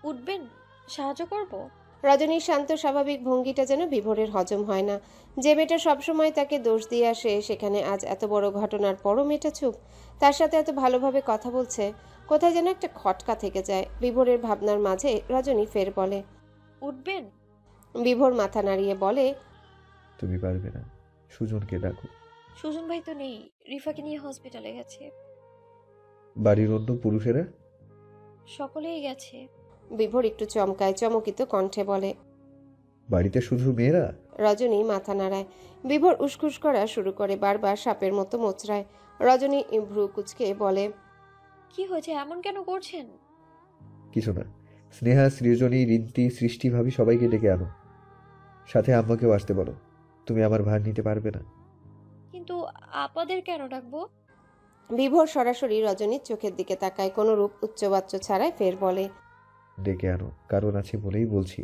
উঠবেন, সাহায্য করব। রজনীর শান্ত স্বাভাবিক ভঙ্গিটা যেন বিভোরের হজম হয় না। যে মেয়েটা সবসময় তাকে দোষ দিয়ে আসে, সেখানে আজ এত বড় ঘটনার পরও মেয়েটা চুপ, তার সাথে এত ভালোভাবে কথা বলছে। কোথায় যেন একটা খটকা থেকে যায় বিভোরের ভাবনার মাঝে। রজনী ফের বলে, উঠবেন। বিভোর মাথা নাড়িয়ে বলে, তুমি পারবে না, সুজনকে ডাকো। সুজন ভাই তো নেই, রিফাকে নিয়ে হসপিটালে গেছে। বাড়ির অন্য পুরুষেরা? সকলেই গেছে। বিভোর একটু চমকায়, চমকিত কণ্ঠে বলে, বাড়িতে শুধু মেয়েরা? রজনী মাথা নাড়ায়। বিভোর উসখুস করা শুরু করে, বারবার সাপের মতো মোচড়ায়। রজনী ভ্রু কুচকে বলে, কি হয়েছে, এমন কেন করছেন? কিছু না। স্নেহা, সৃজনী, রিন্তি, সৃষ্টি ভাবি সবাইকে ডেকে আনো, সাথে আম্মাকেও আসতে বলো। তুমি আমার ভার নিতে পারবে না। কিন্তু আপাদের কেন ডাকবো? বিভোর সরাসরি রজনীর চোখের দিকে তাকায়, কোনো রূপ উচ্চবাচ্য ছাড়াই ফের বলে, ডেকে আনো, কারণ আছে বলেই বলছি।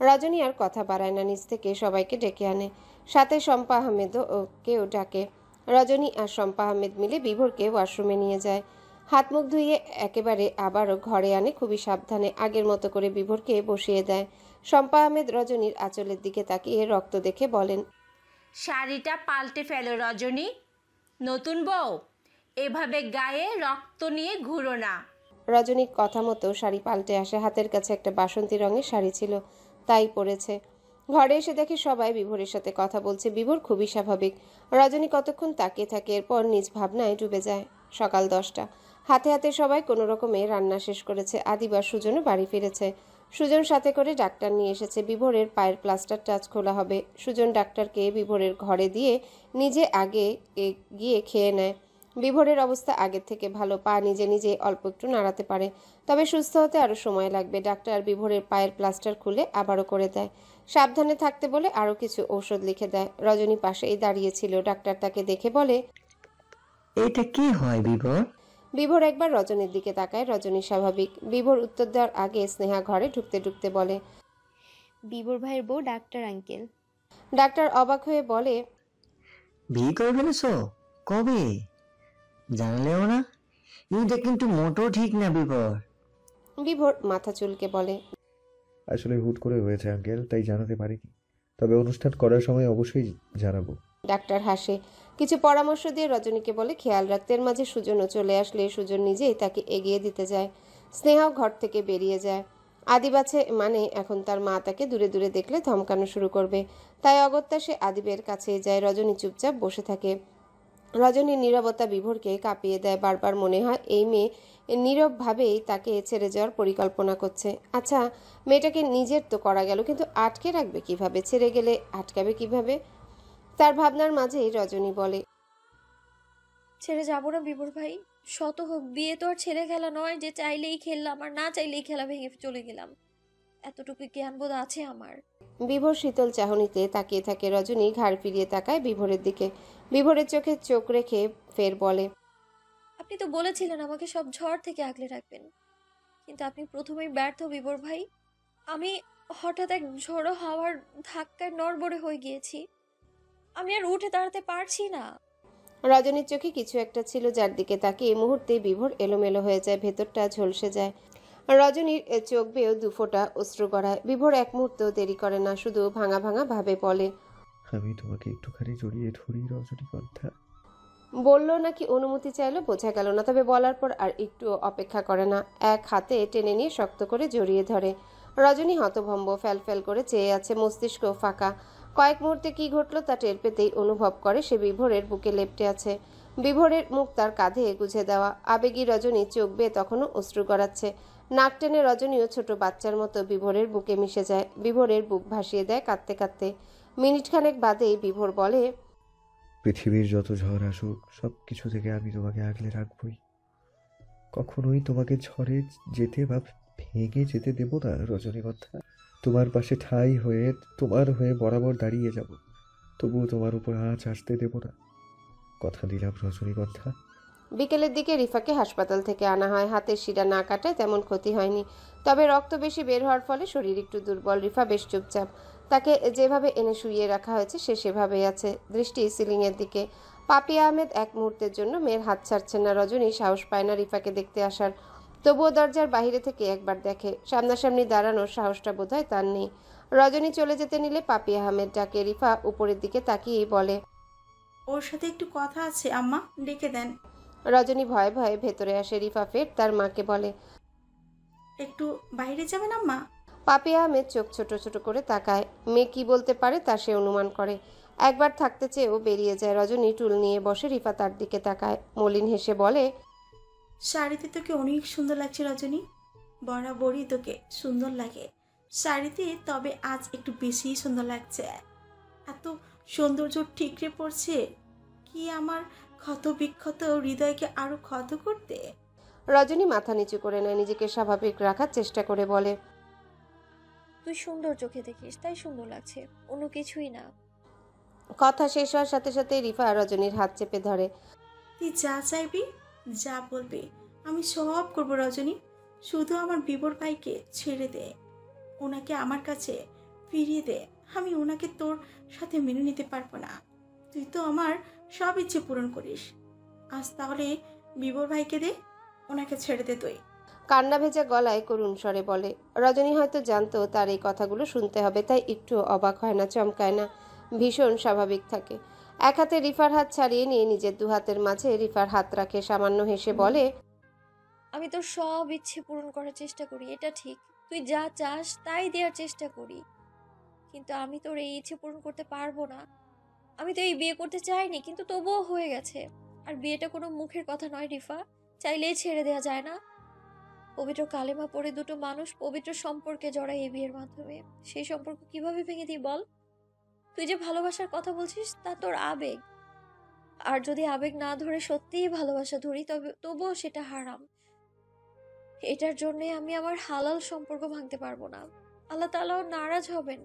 রজনী আর কথা বাড়ায় না, নিজ থেকে সবাইকে ডেকে আনে। সাথে শম্পা আহমেদও কেউ ডাকে। রজনী আর শম্পা আহমেদ মিলে বিভোরকে ওয়াশরুমে নিয়ে যায়। হাত মুখ ধুইয়ে একেবারে আবারও ঘরে আনে খুবই সাবধানে। আগের মতো করে বিভোরকে বসিয়ে দেয়। শম্পা আহমেদ রজনীর আঁচলের দিকে তাকিয়ে রক্ত দেখে বলেন, শাড়িটা পাল্টে ফেলো রজনী, নতুন বউ, এভাবে গায়ে রক্ত নিয়ে ঘুরো না। রজনী কথা মতো শাড়ি পাল্টে আসে। হাতের কাছে একটা বাসন্তী রঙের শাড়ি ছিল, তাই পরেছে। ঘরে এসে দেখে সবাই বিভোরের সাথে কথা বলছে। বিভোর খুবই স্বাভাবিক। রজনী কতক্ষণ তাকিয়ে থাকে, এরপর নিজ ভাবনায় ডুবে যায়। সকাল 10টা। হাতে হাতে সবাই কোনো রকমে রান্না শেষ করেছে। আদিবা সুজনও বাড়ি ফিরেছে। সুজন সাথে করে ডাক্তার নিয়ে এসেছে। বিভোরের পায়ের প্লাস্টার টাচ খোলা হবে। সুজন ডাক্তারকে বিভোরের ঘরে দিয়ে নিজে আগে গিয়ে খেয়ে নেয়। বিভোরের অবস্থা আগের থেকে ভালো। পা নিজে নিজে অল্প একটু নাড়াতে পারে, তবে সুস্থ হতে আরও সময় লাগবে। ডাক্তার বিভোরের পায়ের প্লাস্টার খুলে আবারও করে দেয়। সাবধানে থাকতে বলে আরও কিছু ঔষধ লিখে দেয়। রজনী পাশেই দাঁড়িয়েছিল। ডাক্তার তাকে দেখে বলে, এটা কি হয় বিভোর? বিভোর একবার রজনীর দিকে তাকায়। রজনী স্বাভাবিক। বিভোর উত্তর দেওয়ার আগে স্নেহা ঘরে ঢুকতে ঢুকতে বলে, বিবর ভাইয়ের বউ ডাক্তার আঙ্কেল। ডাক্তার অবাক হয়ে বলে, বিয়ে করে ফেলেছো? কবে? জানালেও না। এটা কিন্তু মোটেও ঠিক না বিভোর। বিভোর মাথা চুলকে বলে, আসলে হুট করে হয়েছে আঙ্কেল, তাই জানাতে পারিনি, তবে অনুষ্ঠান করার সময় অবশ্যই জানাবো। ডাক্তার হাসে। কিছু পরামর্শ দিয়ে রজনীকে বলে খেয়াল রাখতে। এর মাঝে সুজনও চলে আসলে সুজন নিজেই তাকে এগিয়ে দিতে যায়। স্নেহাও ঘর থেকে বেরিয়ে যায়। আদিবাছে মানে এখন তার মা তাকে দূরে দূরে দেখলে ধমকানো শুরু করবে, তাই অগত্যা সে আদিবের কাছে যায়। রজনী চুপচাপ বসে থাকে। রজনীর নীরবতা বিভোরকে কাঁপিয়ে দেয়। বারবার মনে হয় এই মেয়ে নীরবভাবেই তাকে ছেড়ে যাওয়ার পরিকল্পনা করছে। আচ্ছা, মেয়েটাকে নিজের তো করা গেল, কিন্তু আটকে রাখবে কিভাবে? ছেড়ে গেলে আটকাবে কিভাবে? তার ভাবনার মাঝেই রজনী বলে, ছেড়ে যাবো না বিবর ভাই। শত হোক, বিয়ে তো আর ছেলে খেলা নয় যে চাইলেই খেললাম আর না চাইলেই খেলা ভেঙে চলে গেলাম। এতটুকু জ্ঞানবোধ আছে আমার। বিভোর শীতল চাহনিতে তাকিয়ে থাকে। রজনী ঘাড় ফিরিয়ে তাকায় বিভোরের দিকে। বিভোরের চোখে চোখ রেখে ফের বলে, আপনি তো বলেছিলেন আমাকে সব ঝড় থেকে আগলে রাখবেন, কিন্তু আপনি প্রথমেই ব্যর্থ বিবর ভাই। আমি হঠাৎ এক ঝোড়ো হাওয়ার ধাক্কায় নড়বড়ে হয়ে গিয়েছি। আমি আর উঠে দাঁড়াতে পারছি না। রজনীর চোখে কিছু একটা ছিল যার দিকে তাকিয়ে মুহূর্তে বিভোর এলোমেলো হয়ে যায়, ভেতরটা ঝলসে যায়। রজনীর চোখ বেয়েও দুফোঁটা অশ্রু গড়ায়। বিভোর এক মুহূর্তেও দেরি করে না, শুধু ভাঙা ভাঙা ভাবে বলে, আমি তোমাকে একটুখানি জড়িয়ে ধরি রজনীগন্ধা। বলল নাকি অনুমতি চাইলো বোঝা গেল না, তবে বলার পর আর একটু অপেক্ষা করে না। এক হাতে টেনে নিয়ে শক্ত করে জড়িয়ে ধরে। রজনী হতভম্ব, ফ্যাল করে চেয়ে আছে, মস্তিষ্ক ফাঁকা। কয়েক মুহূর্তে কি ঘটলো তা টের পেতেই অনুভব করে সে বিভোরের বুকে লেপ্টে আছে। বিভোরের মুখ তার কাঁধে গুজে দেওয়া। আবেগী রজনী চোখ বেয়ে তখনও অশ্রু গড়াচ্ছে। নাক টেনে রজনীও ছোট বাচ্চার মতো বিভোরের বুকে মিশে যায়। বিভোরের বুক ভাসিয়ে দেয় কাঁদতে কাঁদতে। মিনিটখানেক বাদেই বিভোর বলে, পৃথিবীর যত ঝড় আসুক, সব কিছু থেকে আমি তোমাকে আগলে রাখবই। কখনোই তোমাকে ঝড়ে যেতে বা ভেঙে যেতে দেব না রজনীগন্ধা। তোমার পাশে ঠাঁই হয়ে, তোমার হয়ে বরাবর দাঁড়িয়ে যাব। তবুও তোমার উপর আঁচ আসতে দেব না। কথা দিলাম রজনীগন্ধা। বিকেলের দিকে রিফাকে হাসপাতাল থেকে আনা হয়। হাতের শিরা না কাটায় তেমন ক্ষতি হয়নি, তবে রক্ত বেশি বের হওয়ার ফলে শরীর একটু দুর্বল। রিফা বেশ চুপচাপ। তাকে যেভাবে এনে শুইয়ে রাখা হয়েছে সে সেভাবেই আছে, দৃষ্টি সিলিংয়ের দিকে। পাপিয়া আহমেদ এক মুহূর্তের জন্য মেয়ের হাত ছাড়ছেন না। রজনী সাহস পায় না রিফাকে দেখতে আসার, তবুও দরজার বাইরে থেকে একবার দেখে। সামনাসামনি দাঁড়ানোর সাহসটা বোধহয় তার নেই। রজনী চলে যেতে নিলে পাপিয়া আহমেদ ডাকে। রিফা উপরের দিকে তাকিয়েই বলে, ওর সাথে একটু কথা আছে আম্মা, ডেকে দেন। রজনী ভয়ে ভয়ে ভেতরে আসে। রিফা ফের তার মাকে বলে, একটু বাইরে যাবেন আম্মা? পাপিয়া আহমেদ চোখ ছোট ছোট করে তাকায়। মেয়ে কি বলতে পারে তা সে অনুমান করে। একবার থাকতে চেয়েও বেরিয়ে যায়। রজনী টুল নিয়ে বসে। রিফা তার দিকে তাকায়, মলিন হেসে বলে, শাড়িতে তোকে অনেক সুন্দর লাগছে রজনী, বরাবরই তোকে সুন্দর লাগে শাড়িতে, তবে আজ একটু বেশি সুন্দর লাগছে। এত সৌন্দর্য ঠিকরে পড়ছে কি আমার ক্ষত বিক্ষত হৃদয়কে আরো ক্ষত করতে। রজনী মাথা নিচু করে নেয়, নিজেকে স্বাভাবিক রাখার চেষ্টা করে বলে, তুই সুন্দর চোখে দেখিস তাই সুন্দর লাগছে, অন্য কিছুই না। কথা শেষ হওয়ার সাথে সাথে রিফা রজনীর হাত চেপে ধরে। তুই যা চাইবি, যা বলবি আমি সব করবো রজনী, শুধু আমার বিবর ভাইকে ছেড়ে দে, ওনাকে আমার কাছে ফিরিয়ে দে। আমি ওনাকে তোর সাথে মেনে নিতে পারবো না। তুই তো আমার সব ইচ্ছে পূরণ করিস, আজ তাহলে বিবর ভাইকে দে, ওনাকে ছেড়ে দে তুই। কান্না ভেজা গলায় করুণ স্বরে বলে। রজনী হয়তো জানতো তার এই কথাগুলো শুনতে হবে, তাই একটু অবাক হয় না, চমকায় না, ভীষণ স্বাভাবিক থাকে। এক হাতে রিফার হাত ছাড়িয়ে নিয়ে নিজের দু হাতের মাঝে রিফার হাত রাখে, সামান্য হেসে বলে, আমি তোর সব ইচ্ছে পূরণ করার চেষ্টা করি, এটা ঠিক। তুই যা চাস তাই দেওয়ার চেষ্টা করি, কিন্তু আমি তোর এই ইচ্ছে পূরণ করতে পারবো না। আমি তো এই বিয়ে করতে চাইনি, কিন্তু তবুও হয়ে গেছে। আর বিয়েটা কোনো মুখের কথা নয় রিফা, চাইলেই ছেড়ে দেওয়া যায় না। পবিত্র কালেমা পড়ে দুটো মানুষ পবিত্র সম্পর্কে জড়ায় এই বিয়ের মাধ্যমে। সেই সম্পর্ক কিভাবে ভেঙে দিই বল? তুই যে ভালোবাসার কথা বলছিস তা তোর আবেগ, আর যদি আবেগ না ধরে সত্যিই ভালোবাসা ধরি তবুও সেটা হারাম। এটার জন্য আমি আমার হালাল সম্পর্ক ভাঙতে পারবো না। আল্লাহ তাআলাও নারাজ হবেন।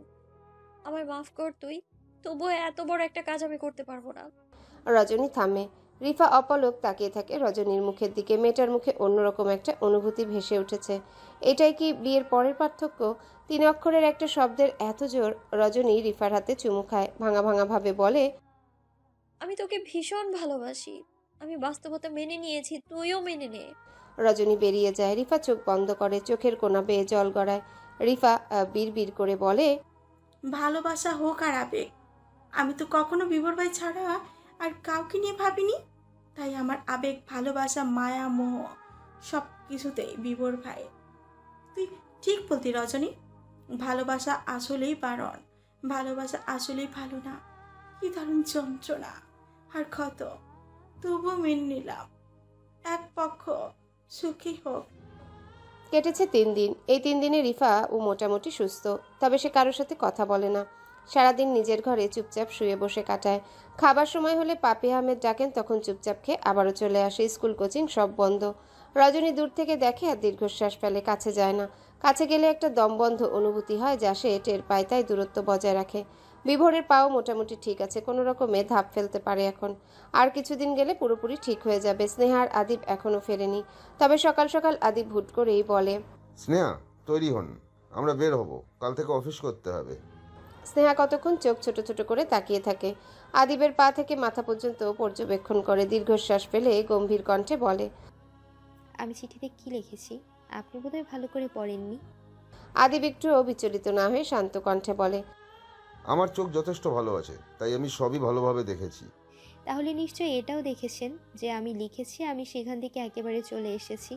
আমায় মাফ কর তুই, তবুও এত বড় একটা কাজ আমি করতে পারবো না। রজনী থামে। রিফা অপলক তাকিয়ে থাকে রজনীর মুখের দিকে। মেয়েটার মুখে অন্যরকম একটা অনুভূতি ভেসে উঠেছে। এটাই কি বিয়ের পরের পার্থক্য? 3 অক্ষরের একটা শব্দের এত জোর। রজনী রিফার হাতে চুমু খায়, ভাঙা ভাঙা ভাবে বলে, আমি তোকে ভীষণ ভালোবাসি। আমি বাস্তবতা মেনে নিয়েছি, তুইও মেনে নে। রজনী বেরিয়ে যায়। রিফা চোখ বন্ধ করে, চোখের কোনা বেয়ে জল গড়ায়। রিফা বিড়বিড় করে বলে, ভালোবাসা হোক আর আবেগ, আমি তো কখনো বিবর ভাই ছাড়া আর কাউকে নিয়ে ভাবিনি। তাই আমার আবেগ, ভালোবাসা, মায়া, মোহ সব কিছুতেই বিবর ভাই। তুই ঠিক বলতি রজনী, ভালোবাসা আসলেই বারণ, ভালোবাসা আসলেই ভালো না। কি দারুণ যন্ত্রণা আর ক্ষত, তবুও মেনে নিলাম, এক পক্ষ সুখী হোক। কেটেছে 3 দিন। এই 3 দিনে রিফা ও মোটামুটি সুস্থ, তবে সে কারোর সাথে কথা বলে না। সারাদিন নিজের ঘরে চুপচাপ শুয়ে বসে কাটায়। খাবার সময় হলে পাপি আহমেদ ডাকেন, তখন চুপচাপ খেয়ে আবারও চলে আসে। স্কুল কোচিং সব বন্ধ। রজনী দূর থেকে দেখে আর দীর্ঘশ্বাস ফেলে, কাছে যায় না। কাছে গেলে একটা দমবন্ধ অনুভূতি হয়, যা সে টের পায়, তাই দূরত্ব বজায় রাখে। বিভোরের পাও মোটামুটি ঠিক আছে, কোনো রকমে ধাপ ফেলতে পারে এখন। আর কিছুদিন গেলে পুরোপুরি ঠিক হয়ে যাবে। স্নেহা আর আদিব এখনও ফেরেনি, তবে সকাল সকাল আদিব হুট করেই বলে, স্নেহা তৈরি হন, আমরা বের হব, কাল থেকে অফিস করতে হবে। স্নেহা কতক্ষণ চোখ ছোট ছোট করে তাকিয়ে থাকে। আদিবের পা থেকে মাথা পর্যন্ত পর্যবেক্ষণ করে দীর্ঘশ্বাস ফেলে গম্ভীর কণ্ঠে বলে, আমি চিঠিতে কি লিখেছি আপনি বোধহয় ভালো করে পড়েননি। আদিব একটুও বিচলিত না হয়ে শান্ত কণ্ঠে বলে, আমার চোখ যথেষ্ট ভালো আছে, তাই আমি সবই ভালোভাবে দেখেছি। তাহলে নিশ্চয়ই এটাও দেখেছেন যে আমি লিখেছি আমি সেখান থেকে একেবারে চলে এসেছি।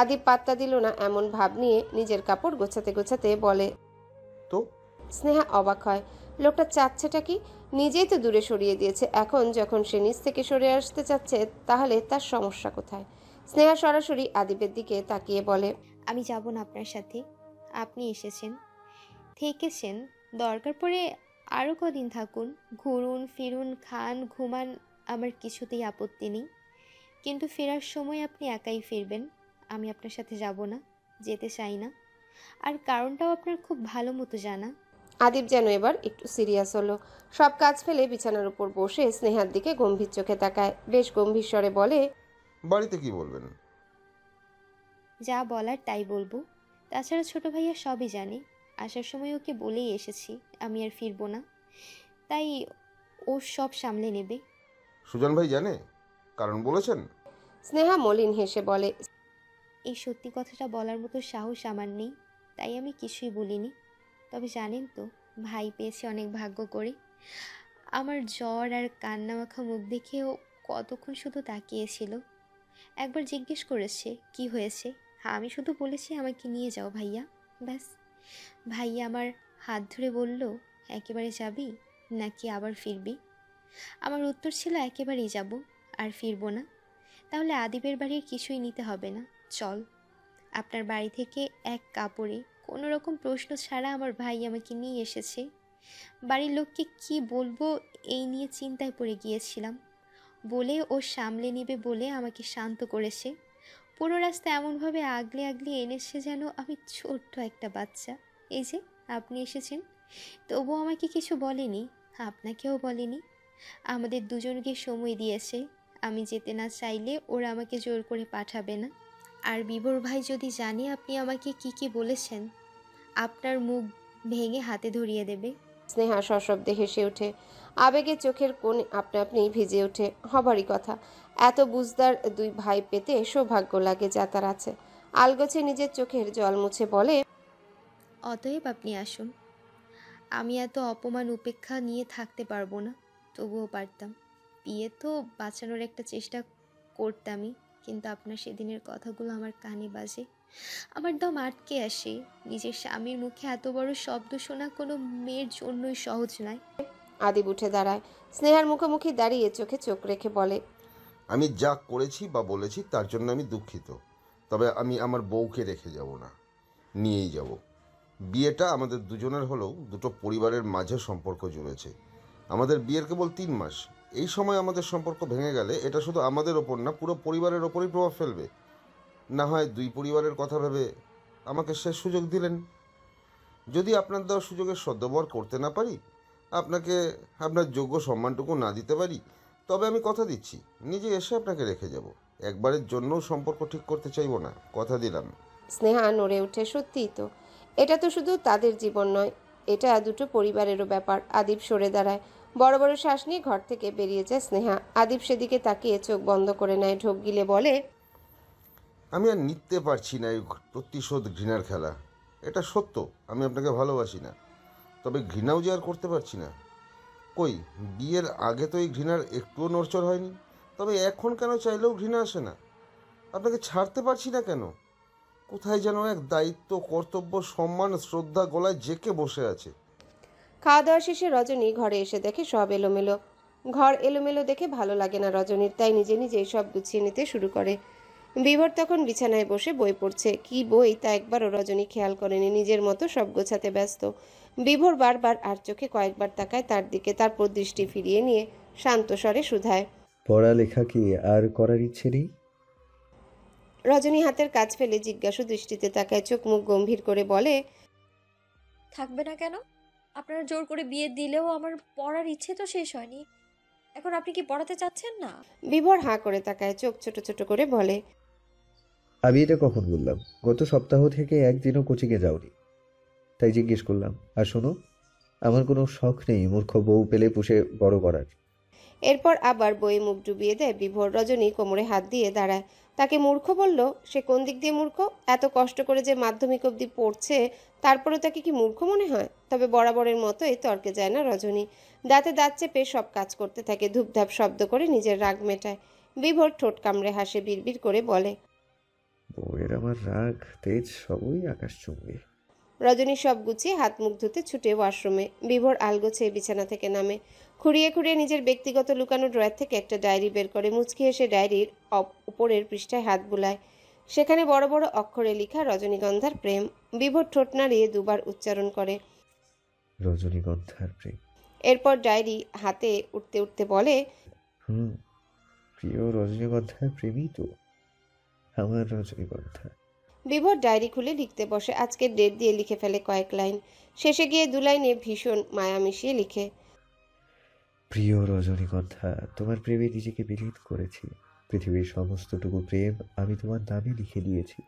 আদিব পাত্তা দিল না, এমন ভাব নিয়ে নিজের কাপড় গোছাতে গোছাতে বলে। তো স্নেহা অবাক হয়, লোকটা চাচ্ছেটা কি? নিজেই তো দূরে সরিয়ে দিয়েছে, এখন যখন সে নিজ থেকে সরে আসতে চাচ্ছে তাহলে তার সমস্যা কোথায়? স্নেহা সরাসরি আদিবের দিকে তাকিয়ে বলে, আমি যাব না আপনার সাথে। আপনি এসেছেন, থেকেছেন, দরকার পড়ে আরও কদিন থাকুন, ঘুরুন ফিরুন, খান ঘুমান, আমার কিছুতেই আপত্তি নেই। কিন্তু ফেরার সময় আপনি একাই ফিরবেন, আমি আপনার সাথে যাব না, যেতে চাই না। আর কারণটাও আপনার খুব ভালো মতো জানা। আদিব যেন এবার একটু সিরিয়াস হলো। সব কাজ ফেলে বিছানার উপর বসে স্নেহার দিকে গম্ভীর চোখে তাকায়, বেশ গম্ভীর স্বরে বলে, বাড়িতে কি বলবেন? যা বলার তাই বলবো। তাছাড়া ছোট ভাইয়া সবই জানে, আসার সময় ওকে বলেই এসেছি আমি আর ফিরবো না, তাই ও সব সামলে নেবে। সুজন ভাই জানে? কারণ বলেছেন? স্নেহা মলিন হেসে বলে, এই সত্যি কথাটা বলার মতো সাহস আমার নেই, তাই আমি কিছুই বলিনি। তবে জানেন তো, ভাই পেয়েছে অনেক ভাগ্য করে। আমার জ্বর আর কান্নামাখা মুখ দেখেও কতক্ষণ শুধু তাকিয়েছিল। একবার জিজ্ঞেস করেছে কি হয়েছে, আমি শুধু বলেছি আমাকে নিয়ে যাও ভাইয়া, ব্যাস। ভাইয়া আমার হাত ধরে বলল, একেবারে যাবি নাকি আবার ফিরবি? আমার উত্তর ছিল, একেবারেই যাব, আর ফিরবো না। তাহলে আদিবের বাড়ির কিছুই নিতে হবে না, চল। আপনার বাড়ি থেকে এক কাপড়ে কোনো রকম প্রশ্ন ছাড়া আমার ভাই আমাকে নিয়ে এসেছে। বাড়ির লোককে কি বলবো এই নিয়ে চিন্তায় পড়ে গিয়েছিলাম, বলে ও সামলে নেবে বলে আমাকে শান্ত করেছে। পুরো রাস্তা এমনভাবে আগলে আগলে এনেছে যেন আমি ছোট্ট একটা বাচ্চা। এই যে আপনি এসেছেন, তবুও আমাকে কিছু বলেনি, আপনাকেও বলেনি। আমাদের দুজনকে সময় দিয়েছে। আমি যেতে না চাইলে ওরা আমাকে জোর করে পাঠাবে না। আর বিভোর ভাই যদি জানে আপনি আমাকে কি কি বলেছেন, আপনার মুখ ভেঙে হাতে ধরিয়ে দেবে। স্নেহা সশব্দে হেসে ওঠে। আবেগে চোখের কোণ আপনা আপনি ভিজে ওঠে। হবারই কথা, এত বুঝদার দুই ভাই পেতে সৌভাগ্য লাগে যা তার আছে। আলগোছে নিজের চোখের জল মুছে বলে, অতএব আপনি আসুন। আমি এত অপমান উপেক্ষা নিয়ে থাকতে পারবো না, তবুও পারতাম। বিয়ে তো বাঁচানোর একটা চেষ্টা করতামই, কিন্তু আপনার সেদিনের কথাগুলো আমার কানে বাজে, আমার দম আটকে আসে। নিজের স্বামীর মুখে এত বড় শব্দ শোনা কোনো মেয়ের জন্যই সহজ নয়। আদিব উঠে দাঁড়ায়। স্নেহার মুখোমুখি দাঁড়িয়ে চোখে চোখ রেখে বলে, আমি যা করেছি বা বলেছি তার জন্য আমি দুঃখিত। তবে আমি আমার বউকে রেখে যাব না, নিয়েই যাব। বিয়েটা আমাদের দুজনের হলেও দুটো পরিবারের মাঝে সম্পর্ক জুড়েছে। আমাদের বিয়ের কেবল 3 মাস। এই সময় আমাদের সম্পর্ক ভেঙে গেলে এটা শুধু আমাদের ওপর না, পুরো পরিবারের ওপরই প্রভাব ফেলবে। না হয় 2 পরিবারের কথা ভেবে আমাকে শেষ সুযোগ দিলেন। যদি আপনার দেওয়া সুযোগের সদ্ব্যবহার করতে না পারি, আপনাকে আপনার যোগ্য সম্মানটুকু না দিতে পারি, তবে আমি কথা দিচ্ছি নিজে এসে আপনাকে রেখে যাব। একবারের জন্যও সম্পর্ক ঠিক করতে চাইব না, কথা দিলাম। স্নেহা নড়ে ওঠে। সত্যিই তো, এটা তো শুধু তাদের জীবন নয়, এটা দুটো পরিবারেরও ব্যাপার। আদিব সরে দাঁড়ায়। বড় বড় শ্বাস নিয়ে ঘর থেকে বেরিয়ে যায় স্নেহা। আদিব সেদিকে তাকিয়ে চোখ বন্ধ করে নেয়। ঢোক গিলে বলে, আমি আর নিতে পারছি না এই প্রতিশোধ ঘৃণার খেলা। এটা সত্য, আমি আপনাকে ভালোবাসি না, তবে ঘৃণাও যে আর করতে পারছি না। কই, বিয়ের আগে তো এই ঘৃণার একটুও নড়চড় হয়নি, তবে এখন কেন চাইলেও ঘৃণা আসে না? আপনাকে ছাড়তে পারছি না কেন? কোথায় যেন এক দায়িত্ব, কর্তব্য, সম্মান, শ্রদ্ধা গলায় জেকে বসে আছে। খাওয়া দাওয়া শেষে রজনী ঘরে এসে দেখে সব এলোমেলো। ঘর এলোমেলো দেখে ভালো লাগে না রজনীর, তাই নিজে নিজেই সব গুছিয়ে নিতে শুরু করে। বিভোর তখন বিছানায় বসে বই পড়ছে। কি বই তা একবারও রজনী খেয়াল করেনি, নিজের মতো সব গোছাতে ব্যস্ত। বিভোর বারবার আর চোখে কয়েকবার তাকায় তার দিকে, তারপর দৃষ্টি ফিরিয়ে নিয়ে শান্ত স্বরে শুধায়, পড়ালেখা কি আর করার ইচ্ছে নেই? রজনী হাতের কাজ ফেলে জিজ্ঞাসু দৃষ্টিতে তাকায়, চোখ মুখ গম্ভীর করে বলে, থাকবে না কেন? আপনারা জোর করে বিয়ে দিলেও আমার পড়ার ইচ্ছে তো শেষ হয়নি। এখন আপনি কি পড়াতে চাচ্ছেন না? বিভোর হাঁ করে তাকায়, চোখ ছোট ছোট করে বলে, আমি এটা কখন বললাম? গত সপ্তাহ থেকে একদিনও কোচিংয়ে যাওনি, তাই জিজ্ঞেস করলাম। আর শোনো, আমার কোনো শখ নেই মূর্খ বউ পেলে পুষে বড় করার। এরপর আবার বইয়ে মুখ ডুবিয়ে দেয় বিভোর। রজনী কোমরে হাত দিয়ে দাঁড়ায়। তাকে মূর্খ বলল? সে কোন দিক দিয়ে মূর্খ? এত কষ্ট করে যে মাধ্যমিক অবধি পড়ছে, তারপরে তাকে কি মূর্খ মনে হয়? তবে বরাবরের মতোই তর্কে যায় না রজনী। দাঁতে দাঁত চেপে সব কাজ করতে থাকে, ধূপধাপ শব্দ করে নিজের রাগ মেটায়। বিভোর ঠোঁট কামড়ে হাসে, বিড়বিড় করে বলে, বউয়ের আমার রাগ তেজ সবই আকাশচুম্বী। রজনী সব গুছিয়ে হাত মুখ ধুতে ছুটে ওয়াশরুমে। বিভোর আলগোছে বিছানা থেকে নামে। খুঁড়িয়ে খুঁড়িয়ে নিজের ব্যক্তিগত লুকানো ড্রয়ার থেকে একটা ডায়েরি বের করে। মুচকি এসে ডায়েরির উপরের পৃষ্ঠায় হাত বুলায়। সেখানে বড় বড় অক্ষরে লেখা রজনীগন্ধার প্রেম। বিভোর ঠোঁট নাড়িয়ে দুবার উচ্চারণ করে, রজনীগন্ধার প্রেম। এরপর ডায়েরি হাতে উঠতে উঠতে বলে, প্রিয় রজনীগন্ধার প্রেমই তো আমার রজনীগন্ধা। বিভোর ডায়েরি খুলে লিখতে বসে। আজকের ডেট দিয়ে লিখে ফেলে কয়েক লাইন। শেষে গিয়ে 2 লাইনে ভীষণ মায়া মিশিয়ে লিখে, প্রিয় রজনীগন্ধা, তোমার প্রেমে নিজেকে বিলীন করেছি। পৃথিবীর সমস্তটুকু প্রেম আমি তোমার নামে লিখে দিয়েছি।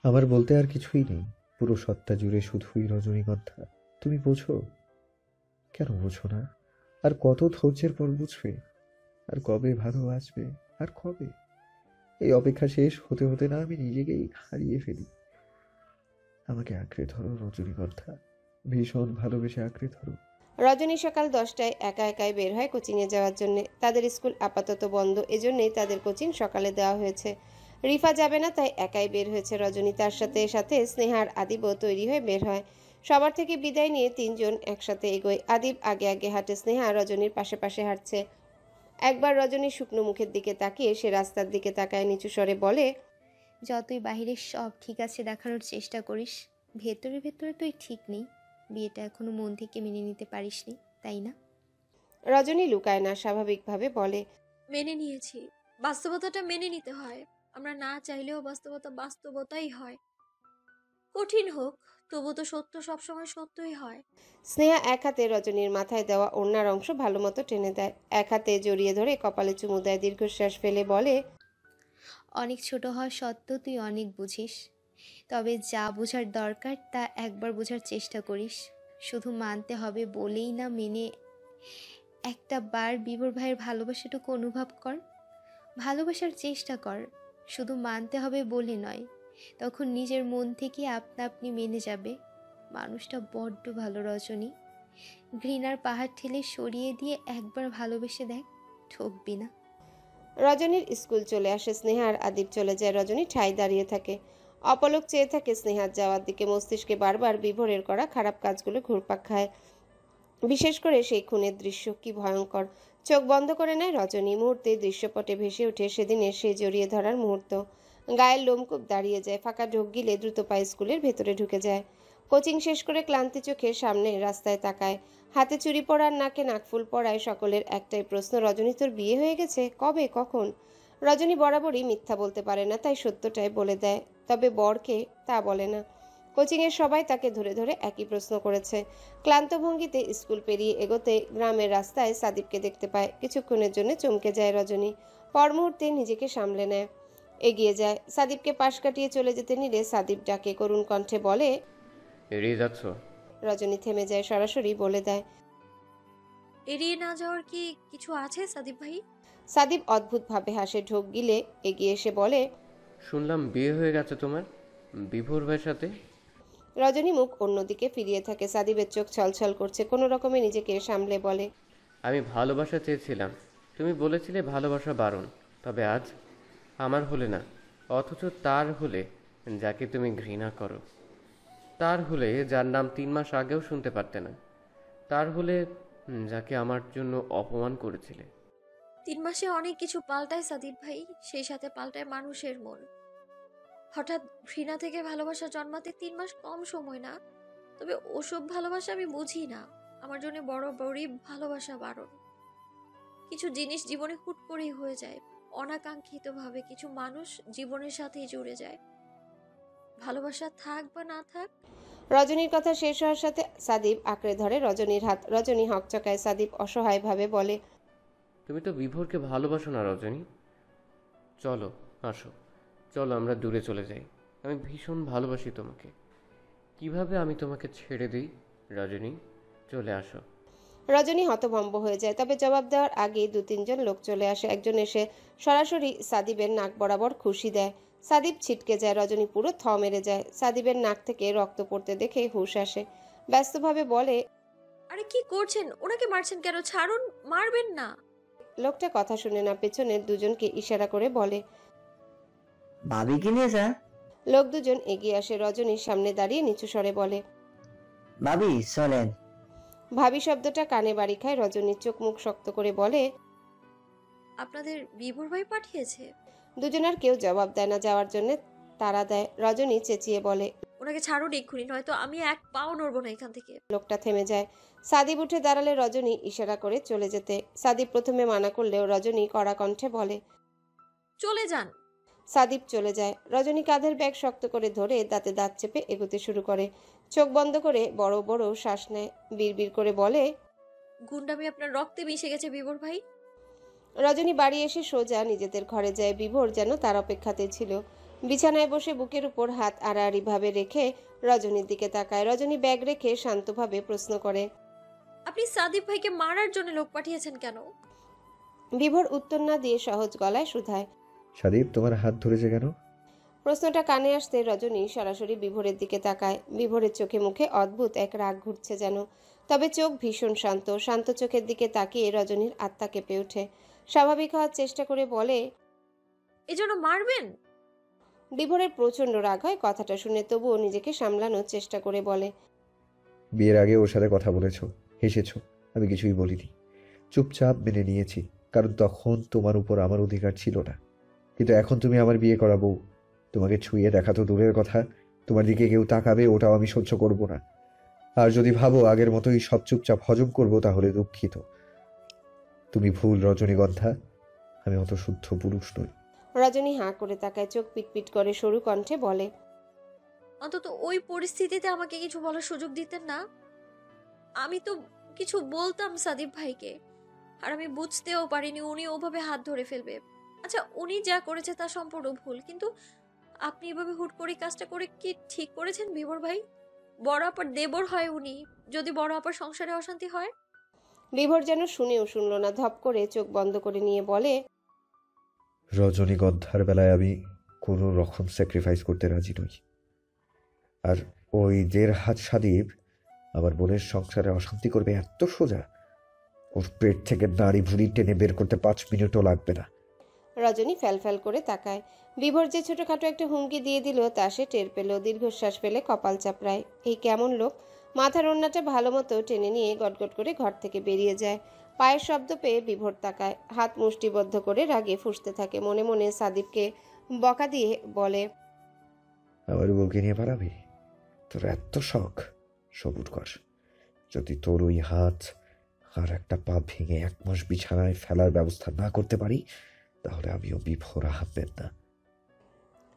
আমার বলতে আর কিছুই নেই, পুরো সত্তা জুড়ে শুধুই রজনীগন্ধা। তুমি বোঝো? কেন বোঝো না? আর কত ধৈর্যের পর বুঝবে? আর কবে ভালোবাসবে, আর কবে? এই অপেক্ষা শেষ হতে হতে না আমি নিজেকেই হারিয়ে ফেলি। আমাকে আঁকড়ে ধরো রজনীগন্ধা, ভীষণ ভালোবেসে আঁকড়ে ধরো। রজনী সকাল 10টায় একা একাই বের হয় কোচিংয়ে যাওয়ার জন্য। তাদের স্কুল আপাতত বন্ধ, এজন্যই তাদের কোচিং সকালে দেওয়া হয়েছে। রিফা যাবে না, তাই একাই বের হয়েছে রজনী। তার সাথে সাথে স্নেহার আদিবও তৈরি হয়ে বের হয়। সবার থেকে বিদায় নিয়ে তিনজন একসাথে এগোয়। আদিব আগে আগে হাঁটে, স্নেহা রজনীর পাশে পাশে হাঁটছে। একবার রজনীর শুকনো মুখের দিকে তাকিয়ে সে রাস্তার দিকে তাকায়, নিচু স্বরে বলে, যতই বাহিরে সব ঠিক আছে দেখানোর চেষ্টা করিস, ভেতরে ভেতরে তুই ঠিক নেই। বিয়েটা এখনো মন থেকে মেনে নিতে পারিসনি, তাই না? রজনী লুকায় না, স্বাভাবিকভাবে বলে, মেনে নিয়েছি। বাস্তবতাটা মেনে নিতে হয়। আমরা না চাইলেও বাস্তবতা বাস্তবতাই হয়। কঠিন হোক, তবু তো সত্য সবসময় সত্যই হয়। স্নেহা এক হাতে রজনীর মাথায় দেওয়া ওড়নার অংশ ভালো মতো টেনে দেয়, এক হাতে জড়িয়ে ধরে কপালে চুমু দেয়, দীর্ঘশ্বাস ফেলে বলে, অনেক ছোট হওয়া সত্ত্বেও তুই অনেক বুঝিস। তবে যা বোঝার দরকার তা একবার বোঝার চেষ্টা করিস। শুধু মানতে হবে বলেই না, মেনে একটা বার বিবর ভাইয়ের ভালোবাসাটুকু অনুভব কর, ভালোবাসার চেষ্টা কর। শুধু মানতে হবে বলে নয়, তখন নিজের মন থেকে আপনা আপনি মেনে যাবে। মানুষটা বড্ড ভালো রজনী, ঘৃণার পাহাড় ঠেলে সরিয়ে দিয়ে একবার ভালোবেসে দেখ, ঠকবি না। রজনীর স্কুল চলে আসে, স্নেহা আর আদিব চলে যায়। রজনী ঠাই দাঁড়িয়ে থাকে, অপলক চেয়ে থাকে স্নেহার যাওয়ার দিকে। মস্তিষ্কে বারবার বিভোরের করা খারাপ কাজগুলো ঘুরপাক খায়, বিশেষ করে সেই খুনের দৃশ্য কি ভয়ঙ্কর। চোখ বন্ধ করে নেয় রজনী, মুহূর্তে দৃশ্যপটে ভেসে ওঠে সেদিনের সেই জড়িয়ে ধরার মুহূর্ত। গায়ের লোমকূপ দাঁড়িয়ে যায়, ফাঁকা ঢোক গিলে দ্রুত পায়ে স্কুলের ভেতরে ঢুকে যায়। কোচিং শেষ করে ক্লান্তি চোখে সামনে রাস্তায় তাকায়, হাতে চুড়ি পরার, নাকে নাকফুল পরায় সকলের একটাই প্রশ্ন, রজনী তোর বিয়ে হয়ে গেছে? কবে, কখন? রজনী বরাবরই মিথ্যা বলতে পারে না, তাই সত্যটাই বলে দেয়, তবে বরকে তা বলে না। কোচিংয়ের সবাই তাকে ধরে ধরে একই প্রশ্ন করেছে। ক্লান্ত ভঙ্গিতে স্কুল পেরিয়ে এগোতে গ্রামের রাস্তায় সাদিবকে দেখতে পায়। কিছুক্ষণের জন্য চমকে যায় রজনী, পর মুহূর্তে নিজেকে সামলে নেয়, এগিয়ে যায়। সাদিবকে পাশ কাটিয়ে চলে যেতে নিলে সাদিব ডাকে, করুণ কণ্ঠে বলে, এড়িয়ে যাচ্ছ? রজনী থেমে যায়, সরাসরি বলে দেয়, এড়িয়ে না যাওয়ার কি কিছু আছে সাদিব ভাই? সাদিব অদ্ভুতভাবে হাসে, ঢোক গিলে এগিয়ে এসে বলে, শুনলাম বিয়ে হয়ে গেছে তোমার বিভোর ভাইয়ের সাথে। রজনী মুখ অন্যদিকে ফিরিয়ে থাকে, সাদিবের চোখ ছলছল করছে, কোনো রকমে নিজেকে সামলে বলে, আমি ভালোবাসা চেয়েছিলাম, তুমি বলেছিলে ভালোবাসা বারণ, তবে আজ আমার হলে না, অথচ তার হলে যাকে তুমি ঘৃণা করো, তার হলে যার নাম 3 মাস আগেও শুনতে পারতে না, তার হলে যাকে আমার জন্য অপমান করেছিলে। 3 মাসে অনেক কিছু পাল্টায় সাদিব ভাই, সেই সাথে পাল্টায় মানুষের মন। হঠাৎ ঘৃণা থেকে ভালোবাসা জন্মাতে 3 মাস কম সময় না। তবে ওসব ভালোবাসা আমি বুঝি না। আমার জন্য বড় বড়ই ভালোবাসা বারণ। কিছু জিনিস জীবনে হুট করেই হয়ে যায়, অনাকাঙ্ক্ষিত ভাবে কিছু মানুষ জীবনের সাথেই জুড়ে যায়। ভালোবাসা থাক বা না থাক। রজনীর কথা শেষ হওয়ার সাথে সাদিব আঁকড়ে ধরে রজনীর হাত। রজনী হকচকায়, সাদিব অসহায়ভাবে বলে, তুমি তো বিভোরকে ভালোবাসো না রজনী। চলো, আসো, চলো আমরা দূরে চলে যাই। আমি ভীষণ ভালোবাসি তোমাকে। কিভাবে আমি তোমাকে ছেড়ে দিই রজনী, চলে আসো। রজনী হতভম্ব হয়ে যায়, তবে জবাব দেওয়ার আগেই 2-3 জন লোক চলে আসে। একজন এসে সরাসরি সাদিবের নাক বরাবর খুশি দেয়। সাদিব ছিটকে যায়, রজনী পুরো থ মেরে যায়। সাদিবের নাক থেকে রক্ত পড়তে দেখে হুঁশ আসে, ব্যস্তভাবে বলে, আরে কি করছেন? ওনাকে মারছেন কেন? ছাড়ুন, মারবেন না। লোকটা কথা শুনে না, পেছনের 2জনকে ইশারা করে বলে, ভাবি কি নিয়ে যা? লোক 2জন এগিয়ে আসে, রজনীর সামনে দাঁড়িয়ে নিচু স্বরে বলে, ভাবি চলেন। ভাবি শব্দটা কানে বাড়ি খায়। রজনীর চোখ মুখ শক্ত করে বলে, আপনাদের বিভোর ভাই পাঠিয়েছে? 2জনের কেউ জবাব দেয় না, যাওয়ার জন্য তাড়া দেয়। রজনী চেঁচিয়ে বলে, ওনাকে ছাড়ুন এক্ষুনি, নয়তো আমি এক পাও নড়বো না এখান থেকে। লোকটা থেমে যায়। সাদিব উঠে দাঁড়ালে রজনী ইশারা করে চলে যেতে। সাদিব প্রথমে মানা করলেও রজনী কড়া কণ্ঠে বলে, চলে যান। সাদিব চলে যায়। রজনী কাঁধের ব্যাগ শক্ত করে ধরে দাঁতে দাঁত চেপে এগোতে শুরু করে, চোখ বন্ধ করে বড় বড় শ্বাস নেয়, বিড়বিড় করে বলে, গুন্ডামি আপনার রক্তে মিশে গেছে বিভোর ভাই। রজনী বাড়ি এসে সোজা নিজেদের ঘরে যায়। বিভোর যেন তার অপেক্ষাতে ছিল। বিছানায় বসে বুকের উপর হাত আড়াআড়ি ভাবে রেখে রজনীর দিকে তাকায়। রজনী ব্যাগ রেখে শান্তভাবে প্রশ্ন করে, আপনি সাদিব ভাইকে মারার জন্য লোক পাঠিয়েছেন কেন? বিভোর উত্তর না দিয়ে সহজ গলায় শুধায়। সাদীপ তোমার হাত ধরেছে কেন? প্রশ্নটা কানে আসতে রজনী সরাসরি বিভোরের দিকে তাকায়। বিভোরের চোখে মুখে অদ্ভুত এক রাগ ঘুরছে যেন, তবে চোখ ভীষণ শান্ত। শান্ত চোখের দিকে তাকিয়ে রজনীর আত্মা কেঁপে ওঠে। স্বাভাবিক হওয়ার চেষ্টা করে বলে, এজন্য মারবেন? বিভোরের প্রচণ্ড রাগ হয় কথাটা শুনে, তবুও নিজেকে সামলানোর চেষ্টা করে বলে, বিয়ের আগে ওর সাথে কথা বলেছো, হেসেছো, আমি কিছুই বলিনি, চুপচাপ মেনে নিয়েছি, কারণ তখন তোমার উপর আমার অধিকার ছিল না। কিন্তু এখন তুমি আমার বিয়ে করা বউ, তোমাকে ছুঁয়ে দেখা তো দূরের কথা, তোমার দিকে কেউ তাকাবে ওটাও আমি সহ্য করব না। আর যদি ভাবো আগের মতোই সব চুপচাপ হজম করব, তাহলে দুঃখিত, তুমি ভুল রজনীগন্ধা, আমি অত শুদ্ধ পুরুষ নই। রজনী হাঁ করে তাকায়, চোখ পিটপিট করে সরু কণ্ঠে বলে, অন্তত ওই পরিস্থিতিতে আমাকে কিছু বলার সুযোগ দিতেন না? আমি তো কিছু বলতাম সাদিপ ভাইকে, আর আমি বুঝতেও পারিনি উনি ওভাবে হাত ধরে ফেলবে। আচ্ছা, উনি যা করেছে তা সম্পূর্ণ ভুল, কিন্তু আপনি এভাবে হুট করে কাজটা করে কি ঠিক করেছেন বিবর ভাই? বড় আপার দেবর হয় উনি, যদি বড় আপার সংসারে অশান্তি হয়? বিভোর যেন শুনেও শুনল না, ধপ করে চোখ বন্ধ করে নিয়ে বলে, রজনীগন্ধার বেলায় আমি কোনো রকম স্যাক্রিফাইস করতে রাজি নই। আর ওই 1.5 হাত সাদীপ আমার বোনের সংসারে অশান্তি করবে এত সোজা? ওর পেট থেকে নাড়ি ভুড়ি টেনে বের করতে 5 মিনিটও লাগবে না। রজনী ফ্যাল করে তাকায়। বিভোর যে ছোটখাটো একটা হুমকি দিয়ে দিল তা সে টের পেল। দীর্ঘশ্বাস ফেলে কপাল চাপড়ায়। এই কেমন লোক! মাথার ওড়নাটা ভালো মতো টেনে নিয়ে গটগট করে ঘর থেকে বেরিয়ে যায়। পায়ের শব্দ পেয়ে বিভোর তাকায়, হাত মুষ্টিবদ্ধ করে রাগে ফুঁসতে থাকে। মনে মনে সাদিবকে বকা দিয়ে বলে, আমার বউকে নিয়ে পালাবি? তোর এত শখ, সবুর কর। যদি তোর ওই হাত আর একটা পা ভেঙে 1 মাস বিছানায় ফেলার ব্যবস্থা না করতে পারি, তাহলে আমিও বিভোর আহমেদ না।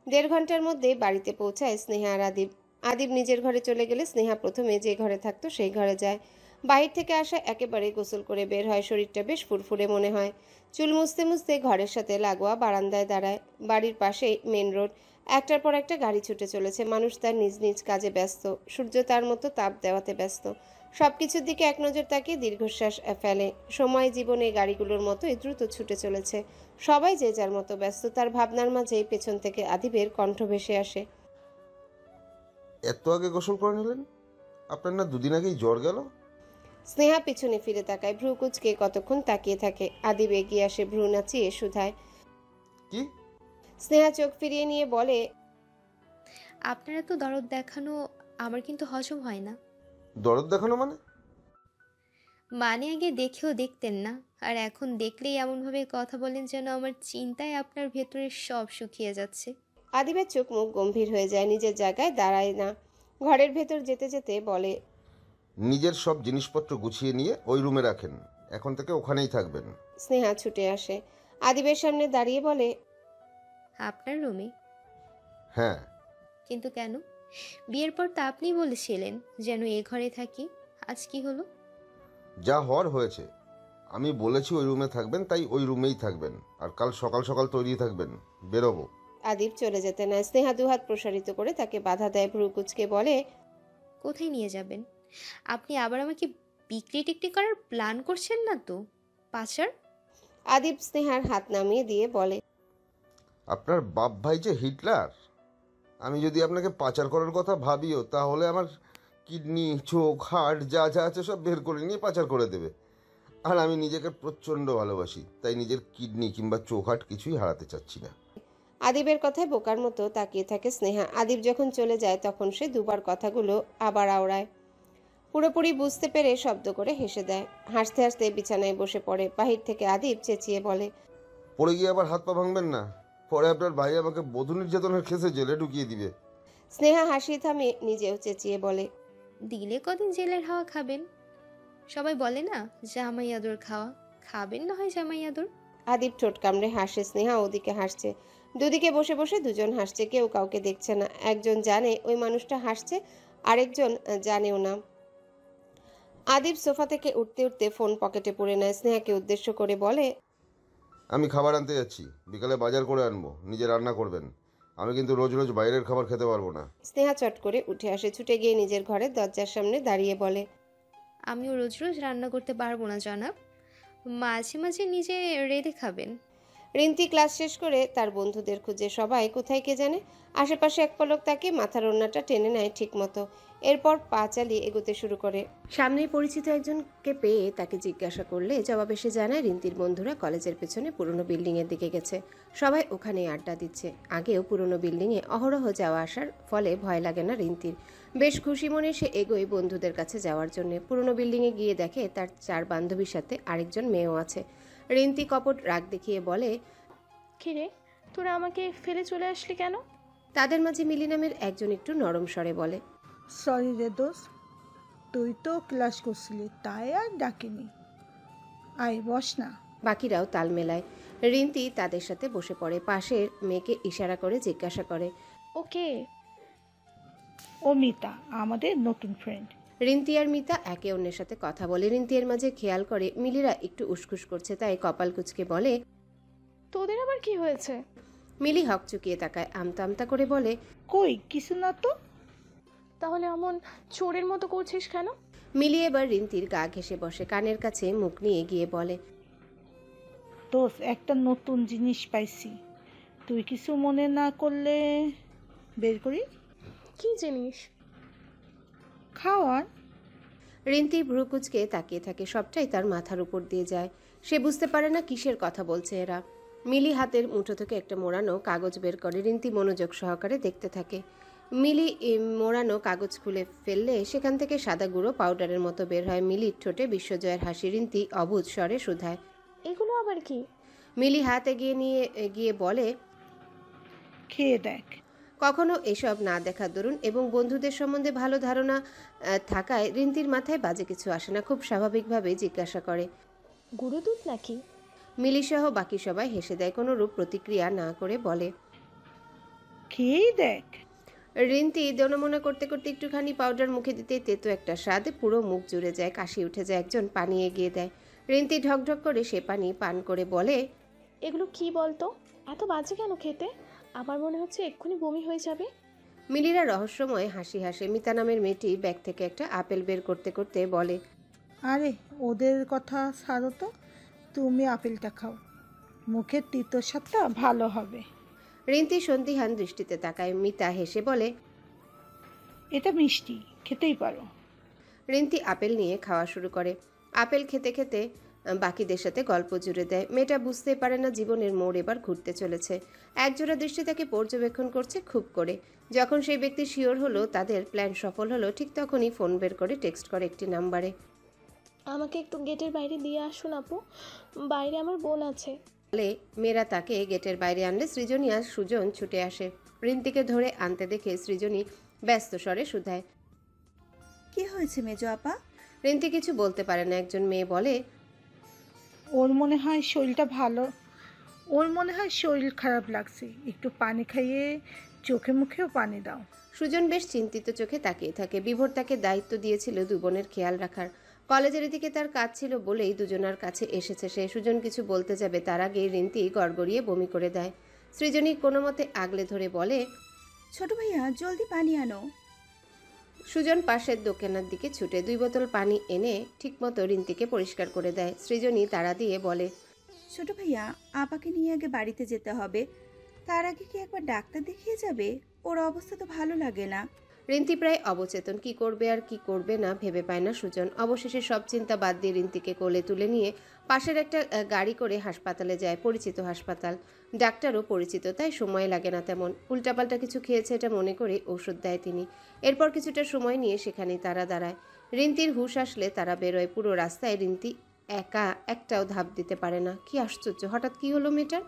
1.5 ঘন্টার মধ্যে বাড়িতে পৌঁছায় স্নেহা আর আদিব। আদিব নিজের ঘরে চলে গেলে স্নেহা প্রথমে যে ঘরে থাকতো সেই ঘরে যায়। বাহির থেকে আসা একেবারে গোসল করে বের হয়, শরীরটা বেশ ফুরফুরে মনে হয়। চুল মুছতে মুছতে ঘরের সাথে লাগোয়া বারান্দায় দাঁড়ায়। বাড়ির পাশেই মেন রোড, একটার পর একটা গাড়ি ছুটে চলেছে। মানুষ তার নিজ নিজ কাজে ব্যস্ত, সূর্য তার মতো তাপ দেওয়াতে ব্যস্ত। সবকিছুর দিকে এক নজর তাকিয়ে দীর্ঘশ্বাস ফেলে। সময় জীবনে গাড়িগুলোর মতোই দ্রুত ছুটে চলেছে। সবাই যে যার মতো ব্যস্ত। তার ভাবনার মাঝেই পেছন থেকে আদিবের কণ্ঠ ভেসে আসে, এত আগে গোসল করে নিলেন? আপনার না 2 দিন আগেই জ্বর গেল? স্নেহা পিছনে ফিরে তাকায়, ভ্রু কুচকে কতক্ষণ তাকিয়ে থাকে। আদিব এগিয়ে আসে, ভ্রু নাচিয়ে শুধায়। কি? স্নেহা চোখ ফিরিয়ে নিয়ে বলে, আপনারা তো দরদ দেখানো আমার কিন্তু হজম হয় না। দরদ দেখানো মানে? মানে আগে দেখেও দেখতেন না, আর এখন দেখলেই এমনভাবে কথা বলেন যেন আমার চিন্তায় আপনার ভেতরে সব শুকিয়ে যাচ্ছে। আদিবের চোখ মুখ গম্ভীর হয়ে যায়, নিজের জায়গায় দাঁড়ায় না। ঘরের ভেতর যেতে যেতে বলে, নিজের সব জিনিসপত্র গুছিয়ে নিয়ে ওই রুমে রাখেন, এখন থেকে ওখানেই থাকবেন। স্নেহা ছুটে আসে, আদিবের সামনে দাঁড়িয়ে বলে, আপনার রুমে? হ্যাঁ। কিন্তু কেন? বিয়ের পর তা আপনি বলেছিলেন যেন এ ঘরে থাকি, আজ কি হলো? যা হওয়ার হয়েছে। আমি বলেছি ওই রুমে থাকবেন, তাই ওই রুমেই থাকবেন। আর কাল সকাল সকাল তৈরি থাকবেন, বেরোবো। আদিব চলে যেতে নেয়। স্নেহা দুহাত প্রসারিত করে তাকে বাধা দেয়, ভ্রু কুচকে বলে, কোথায় নিয়ে যাবেন? আপনি আবার আমাকে বিক্রি টিক্রি করার প্ল্যান করছেন না তো? পাচার? আদিব স্নেহার হাত নামিয়ে দিয়ে বলে, আপনার বাপ ভাই যে হিটলার। আমি যদি আপনাকে পাচার করার কথা ভাবিও, তাহলে আমার কিডনি, চোখ, হার্ট যা যা আছে সব বের করে নিয়ে পাচার করে দেবে। আর আমি নিজেকে প্রচণ্ড ভালোবাসি, তাই নিজের কিডনি কিংবা চোখ, হার্ট কিছুই হারাতে চাচ্ছি না। আদিবের কথায় বোকার মতো তাকিয়ে থাকে স্নেহা। আদিব যখন চলে যায় তখন সে দুবার কথাগুলো আবার আওড়ায়। পুরোপুরি বুঝতে পেরে শব্দ করে হেসে দেয়। হাসতে হাসতে বিছানায় বসে পড়ে। বাহির থেকে আদিব চেঁচিয়ে বলে, পড়ে গিয়ে আবার হাত পা ভাঙবেন না, পরে আপনার ভাই আমাকে বধূ নির্যাতনের খেসে জেলে ঢুকিয়ে দিবে। স্নেহা হাসি থামিয়ে নিজেও চেঁচিয়ে বলে, দিলে কদিন জেলের হাওয়া খাবেন। সবাই বলে না জামাই আদর খাওয়া, খাবেন না হয় জামাই আদর। আদিব ঠোঁট কামড়ে হাসে। স্নেহা ওদিকে হাসছে। দুদিকে বসে বসে দুজন হাসছে, কেউ কাউকে দেখছে না। একজন জানে ওই মানুষটা হাসছে, আরেকজন জানেও না। আদিব সোফা থেকে উঠতে উঠতে ফোন পকেটে পুরে নেয়। স্নেহাকে উদ্দেশ্য করে বলে, আমি খাবার আনতে যাচ্ছি, বিকালে বাজার করে আনবো, নিজে রান্না করবেন। আমি কিন্তু রোজ রোজ বাইরের খাবার খেতে পারবো না। স্নেহা চট করে উঠে আসে, ছুটে গিয়ে নিজের ঘরের দরজার সামনে দাঁড়িয়ে বলে, আমিও রোজ রোজ রান্না করতে পারবো না জনাব, মাঝে মাঝে নিজে রেঁধে খাবেন। রিন্তি ক্লাস শেষ করে তার বন্ধুদের খুঁজে সবাই কোথায় কে জানে। আশেপাশে এক পলক তাকে মাথার ওড়নাটা টেনে নেয় ঠিক মতো। এরপর পা চালিয়ে এগোতে শুরু করে। সামনেই পরিচিত একজনকে পেয়ে তাকে জিজ্ঞাসা করলে জবাবে সে জানায় রিন্তির বন্ধুরা কলেজের পেছনে পুরনো বিল্ডিংয়ের দিকে গেছে। সবাই ওখানেই আড্ডা দিচ্ছে। আগেও পুরনো বিল্ডিংয়ে অহরহ যাওয়া আসার ফলে ভয় লাগে না রিন্তির। বেশ খুশি মনে সে এগোয় বন্ধুদের কাছে যাওয়ার জন্য। পুরনো বিল্ডিংয়ে গিয়ে দেখে তার 4 বান্ধবীর সাথে আরেকজন মেয়েও আছে। রিন্তি কপট রাগ দেখিয়ে বলে, কিরে, তোরা আমাকে ফেলে চলে আসলি কেন? তাদের মাঝে মিলি নামের একজন একটু নরম স্বরে বলে, সরি রে দোস্ত, তুই তো ক্লাস করছিলি তাই আর ডাকিনি। আয় বস না। বাকিরাও তাল মেলায়। রিন্তি তাদের সাথে বসে পড়ে। পাশের মেয়েকে ইশারা করে জিজ্ঞাসা করে, ওকে। ও মিতা, আমাদের নতুন ফ্রেন্ড। রিন্তি আর মিতা একে অন্যের সাথে কথা বলে। রিন্তি এর মাঝে খেয়াল করে মিলিরা একটু উসখুস করছে, তাই কপাল কুঁচকে বলে, তোদের আবার কি হয়েছে? মিলি হক চুকিয়ে তাকায়, আমতা আমতা করে বলে, কই কিছু না তো। তাহলে এমন চোরের মতো করছিস কেন? মিলি এবার রিন্তির গা ঘেঁষে বসে, কানের কাছে মুখ নিয়ে গিয়ে বলে, দোস্ত, একটা নতুন জিনিস পাইছি, তুই কিছু মনে না করলে বের করি। কি জিনিস? খাওয়ার। রিন্তি ভ্রু কুঁচকে তাকিয়ে থাকে। সবটাই তার মাথার উপর দিয়ে যায়। সে বুঝতে পারে না কিসের কথা বলছে এরা। মিলি হাতের মুঠো থেকে একটা মোড়ানো কাগজ বের করে। রিন্তি মনোযোগ সহকারে দেখতে থাকে। মিলি মোড়ানো কাগজ খুলে ফেললে সেখান থেকে সাদা গুঁড়ো পাউডারের মতো বের হয়। মিলির ঠোঁটে বিশ্বজয়ের হাসি। রিন্তি অবুঝ স্বরে শুধায়, এগুলো আবার কি? মিলি হাত এগিয়ে নিয়ে গিয়ে বলে, খেয়ে দেখ। কখনো এসব না দেখা দরুন এবং বন্ধুদের সম্বন্ধে ভালো ধারণা থাকায় রিন্তির মাথায় বাজে কিছু আসে না। খুব স্বাভাবিকভাবে জিজ্ঞাসা করে, গুঁড়ো দুধ নাকি? মিলিসহ বাকি সবাই হেসে দেয়। কোনো রূপ প্রতিক্রিয়া না করে বলে, খেয়েই দেখ। রিন্তি দনমনা করতে করতে একটুখানি পাউডার মুখে দিতেই তেতো একটা স্বাদে পুরো মুখ জুড়ে যায়। কাশি উঠে যায়। একজন পানি এগিয়ে দেয়। রিন্তি ঢকঢক করে সে পানি পান করে বলে, এগুলো কি বলতো? এত বাজে কেন খেতে? আমার মনে হচ্ছে এক্ষুনি বমি হয়ে যাবে। মিলিরা রহস্যময় হাসি হাসে। মিতা নামের মেয়েটি ব্যাগ থেকে একটা আপেল বের করতে করতে বলে, আরে ওদের কথা ছাড়ো তো, তুমি আপেলটা খাও, মুখের তিতো স্বাদটা ভালো হবে। রিন্তি সন্দিহান দৃষ্টিতে তাকায়। মিতা হেসে বলে, এটা মিষ্টি, খেতেই পারো। রিন্তি আপেল নিয়ে খাওয়া শুরু করে। আপেল খেতে খেতে বাকিদের সাথে গল্প জুড়ে দেয়। মেয়েটা বুঝতে পারে না জীবনের মোড় এবার ঘুরতে চলেছে। একজোড়া দৃষ্টি তাকে পর্যবেক্ষণ করছে খুব করে। যখন সেই ব্যক্তি শিওর হলো তাদের প্ল্যান সফল হলো, ঠিক তখনই ফোন বের করে টেক্সট করে একটি নাম্বারে, আমাকে একটু গেটের বাইরে দিয়ে আসুন আপু, বাইরে আমার বোন আছে। বলে মেয়েরা তাকে গেটের বাইরে আনলে সৃজনী আর সুজন ছুটে আসে। রিন্তিকে ধরে আনতে দেখে সৃজনী ব্যস্ত স্বরে শুধায়, কি হয়েছে মেজো আপা? রিন্তি কিছু বলতে পারে না। একজন মেয়ে বলে, ওর মনে হয় শরীর খারাপ লাগছে, একটু পানি খাইয়ে চোখে মুখেও পানি দাও। সুজন বেশ চিন্তিত চোখে তাকিয়ে থাকে। বিভোর তাকে দায়িত্ব দিয়েছিল 2 বোনের খেয়াল রাখার। কলেজের এদিকে তার কাজ ছিল বলেই দুজনার কাছে এসেছে সে। সুজন কিছু বলতে যাবে তার আগে রিন্তি গড়গড়িয়ে বমি করে দেয়। সৃজনী কোনো মতে আগলে ধরে বলে, ছোট ভাইয়া জলদি পানি আনো। সুজন পাশের দোকানের দিকে ছুটে 2 বোতল পানি এনে ঠিকমতো রিন্তিকে পরিষ্কার করে দেয়। সৃজনী তাড়া দিয়ে বলে, ছোট ভাইয়া আপাকে নিয়ে আগে বাড়িতে যেতে হবে, তার আগে কি একবার ডাক্তার দেখিয়ে যাবে? ওর অবস্থা তো ভালো লাগে না। রিন্তি প্রায় অবচেতন। কি করবে আর কি করবে না ভেবে পায় না সুজন। অবশেষে সব চিন্তা বাদ দিয়ে রিন্তিকে কোলে তুলে নিয়ে পাশের একটা গাড়ি করে হাসপাতালে যায়। পরিচিত হাসপাতাল, ডাক্তারও পরিচিত, তাই সময় লাগে না তেমন। উল্টাপাল্টা কিছু খেয়েছে এটা মনে করে ওষুধ দেয় তিনি। এরপর কিছুটা সময় নিয়ে সেখানেই তারা দাঁড়ায়। রিন্তির হুঁশ আসলে তারা বেরোয়। পুরো রাস্তায় রিন্তি একা একটাও ধাপ দিতে পারে না। কি আশ্চর্য, হঠাৎ কি হলো মেয়েটার?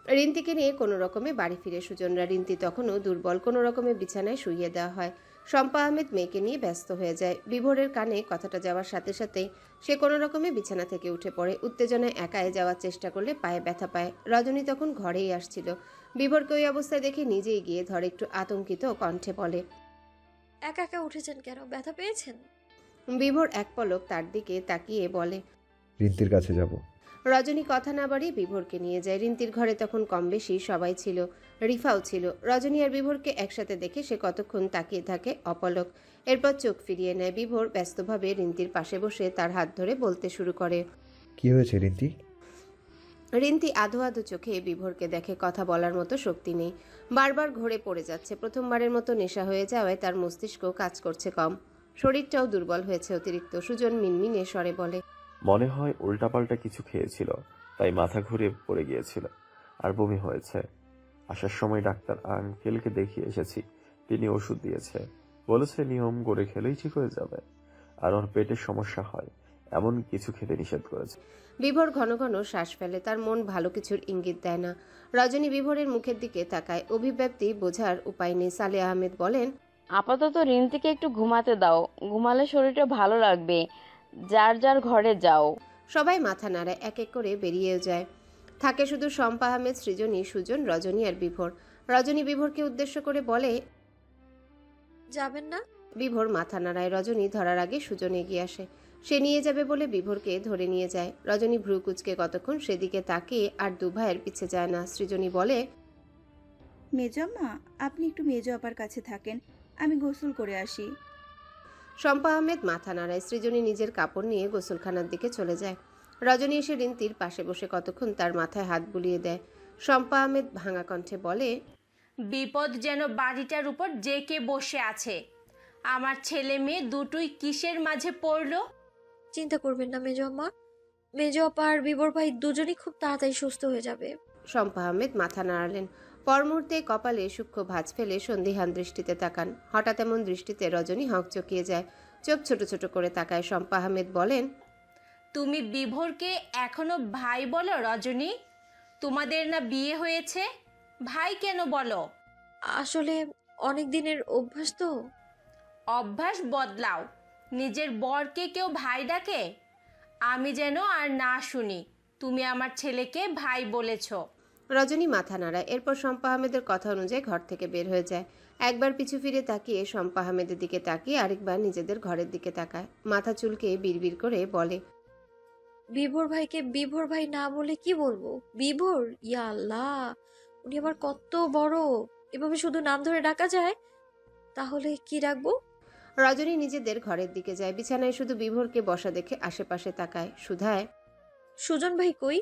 রিন্তিকে নিয়ে কোনো রকমে বাড়ি ফিরে সুজনরা। রিন্তি তখনও দুর্বল। কোনো রকমে বিছানায় শুইয়ে দেওয়া হয়। শম্পা আহমেদ মেয়েকে নিয়ে ব্যস্ত হয়ে যায়। বিভোরের কানে কথাটা যাওয়ার সাথে সাথেই সে কোনো রকমে বিছানা থেকে উঠে পড়ে। উত্তেজনায় একাই যাওয়ার চেষ্টা করলে পায়ে ব্যথা পায়। রজনী তখন ঘরেই আসছিল। বিভোরকে ওই অবস্থায় দেখে নিজেই গিয়ে ধরে। একটু আতঙ্কিত কণ্ঠে বলে, একা একা উঠেছেন কেন? ব্যথা পেয়েছেন? বিভোর এক পলক তার দিকে তাকিয়ে বলে, রিন্তির কাছে যাব। রজনী কথা না বাড়িয়ে বিভোরকে নিয়ে যায়। রিন্তির ঘরে তখন কম বেশি সবাই ছিল। রিফাও ছিল। রজনী আর বিভোরকে একসাথে দেখে সে কতক্ষণ তাকিয়ে থাকে অপলক। এরপর চোখ ফিরিয়ে নেয়। বিভোর ব্যস্তভাবে রিন্তির পাশে বসে তার হাত ধরে বলতে শুরু করে, কি হয়েছে রিন্তি? রিন্তি আধো আধো চোখে বিভোরকে দেখে, কথা বলার মতো শক্তি নেই, বারবার ঘোরে পড়ে যাচ্ছে। প্রথমবারের মতো নেশা হয়ে যাওয়ায় তার মস্তিষ্ক কাজ করছে কম, শরীরটাও দুর্বল হয়েছে অতিরিক্ত। সুজন মিনমিনে স্বরে বলে, মনে হয় উল্টাপাল্টা কিছু খেয়েছিল, তাই মাথা ঘুরে পড়ে গিয়েছিল আর বমি হয়েছে। আসার সময় ডাক্তার আঙ্কেলকে দেখিয়ে এসেছি, তিনি ওষুধ দিয়েছে, বলেছে নিয়ম করে খেলেই ঠিক হয়ে যাবে, আর ওর পেটের সমস্যা হয় এমন কিছু খেতে নিষেধ করেছে। বিভোর ঘন ঘন শ্বাস ফেলে, তার মন ভালো কিছুর ইঙ্গিত দেয় না। রজনী বিভোরের মুখের দিকে তাকায়, অভিব্যক্তি বোঝার উপায় নেই। সালে আহমেদ বলেন, আপাতত রিন্তিকে একটু ঘুমাতে দাও, ঘুমালে শরীরটা ভালো লাগবে, যার যার ঘরে যাও। সবাই মাথা নাড়ায়, এক এক করে বেরিয়েও যায়। থাকে শুধু শম্পা আহমেদ, সৃজনী, সুজন, রজনী আর বিভোর। রজনী বিভোরকে উদ্দেশ্য করে বলে, যাবেন না? বিভোর মাথা নাড়ায়। রজনী ধরার আগে সুজন এগিয়ে আসে, সে নিয়ে যাবে বলে বিভোরকে ধরে নিয়ে যায়। রজনী ভ্রু কুচকে কতক্ষণ সেদিকে তাকিয়ে আর দু ভাইয়ের পিছে যায় না। সৃজনী বলে, মেজম্মা, আপনি একটু মেজো আপার কাছে থাকেন, আমি গোসল করে আসি। শম্পা আহমেদ মাথা নাড়ায়। সৃজনী নিজের কাপড় নিয়ে গোসলখানার দিকে চলে যায়। রজনী এসে রিন্তির পাশে বসে কতক্ষণ তার মাথায় হাত বুলিয়ে দেয়। শম্পা আহমেদ ভাঙা কণ্ঠে বলে, বিপদ যেন বাড়িটার উপর জেকে বসে আছে। আমার ছেলে মেয়ে দুটোই কিসের মাঝে পড়লো? চিন্তা করবেন না মেজো আম্মা, মেজো আপা আর বিবর ভাই দুজনই খুব তাড়াতাড়ি সুস্থ হয়ে যাবে। শম্পা আহমেদ মাথা নাড়ালেন। পর মুহূর্তে কপালে সূক্ষ্ম ভাঁজ ফেলে সন্দিহান দৃষ্টিতে তাকান। হঠাৎ এমন দৃষ্টিতে রজনী হকচকিয়ে যায়, চোখ ছোট ছোট করে তাকায়। শম্পা আহমেদ বলেন, তুমি বিভোরকে এখনো ভাই বলো রজনী? তোমাদের না বিয়ে হয়েছে, ভাই কেন বলো? আসলে অনেক দিনের অভ্যাস তো। অভ্যাস বদলাও, নিজের বরকে কেউ ভাই ডাকে? আমি যেন আর না শুনি তুমি আমার ছেলেকে ভাই বলেছ। রজনী মাথা নাড়ায়। এরপর শম্পা আহমেদের কথা অনুযায়ী ঘর থেকে বের হয়ে যায়। একবার পিছু ফিরে তাকিয়ে শম্পা আহমেদের দিকে তাকিয়ে আরেকবার নিজেদের ঘরের দিকে তাকায়। মাথা চুলকে বিড়বিড় করে বলে, বিভোর ভাইকে বিভোর ভাই না বলে কি বলবো? বিভোর, ইয়া আল্লাহ, উনি আমার কত বড়, এভাবে শুধু নাম ধরে ডাকা যায়? তাহলে কি রাখবো? রজনী নিজেদের ঘরের দিকে যায়। বিছানায় শুধু বিভোরকে বসা দেখে আশেপাশে তাকায়। সুধায়, সুজন ভাই কই?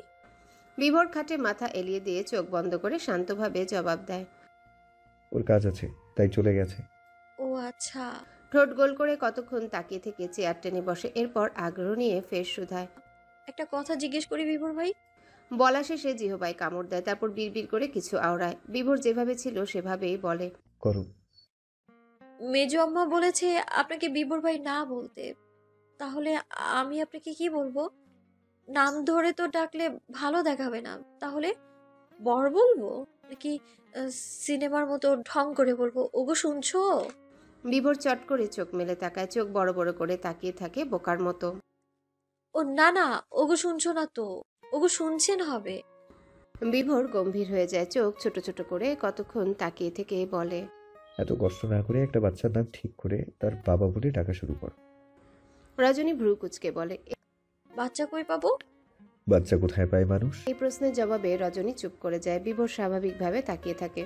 বিভোর খাটে মাথা এলিয়ে দিয়ে চোখ বন্ধ করে শান্তভাবে জবাব দেয়, ওর কাজ আছে, তাই চলে গেছে। ও আচ্ছা। ঠোঁট গোল করে কতক্ষণ তাকিয়ে থেকে চেয়ার টেনে বসে। এরপর আগ্রহ নিয়ে ফের সুধায়, একটা কথা জিজ্ঞেস করি বিভোর ভাই। বলা শেষে জিহবাই কামড় দেয়, তারপর বিড়বিড় করে কিছু আওড়ায়। বিভোর যেভাবে ছিল সেভাবেই বলে, করো। মেজো আম্মা বলেছে আপনাকে বিভোর ভাই না বলতে, তাহলে আমি আপনাকে কি বলবো? নাম ধরে তো ডাকলে ভালো দেখাবে না, তাহলে বর বলবো নাকি সিনেমার মতো ঢং করে বলবো, ওগো শুনছো? বিভোর চট করে চোখ মেলে তাকায়, চোখ বড় বড় করে তাকিয়ে থাকে বোকার মতো। ও না না, ওগো শুনছো না তো, ওগো শুনছেন হবে। বিভোর গম্ভীর হয়ে যায়, চোখ ছোট ছোট করে কতক্ষণ তাকিয়ে থেকে বলে, এত কষ্ট না করে একটা বাচ্চার নাম ঠিক করে তার বাবা বলে ডাকা শুরু কর। রজনী ভ্রু কুচকে বলে, বাচ্চা কই পাবো? বাচ্চা কোথায় পায় মানুষ? এই প্রশ্নের জবাবে রজনী চুপ করে যায়। বিভোর স্বাভাবিকভাবে তাকিয়ে থাকে।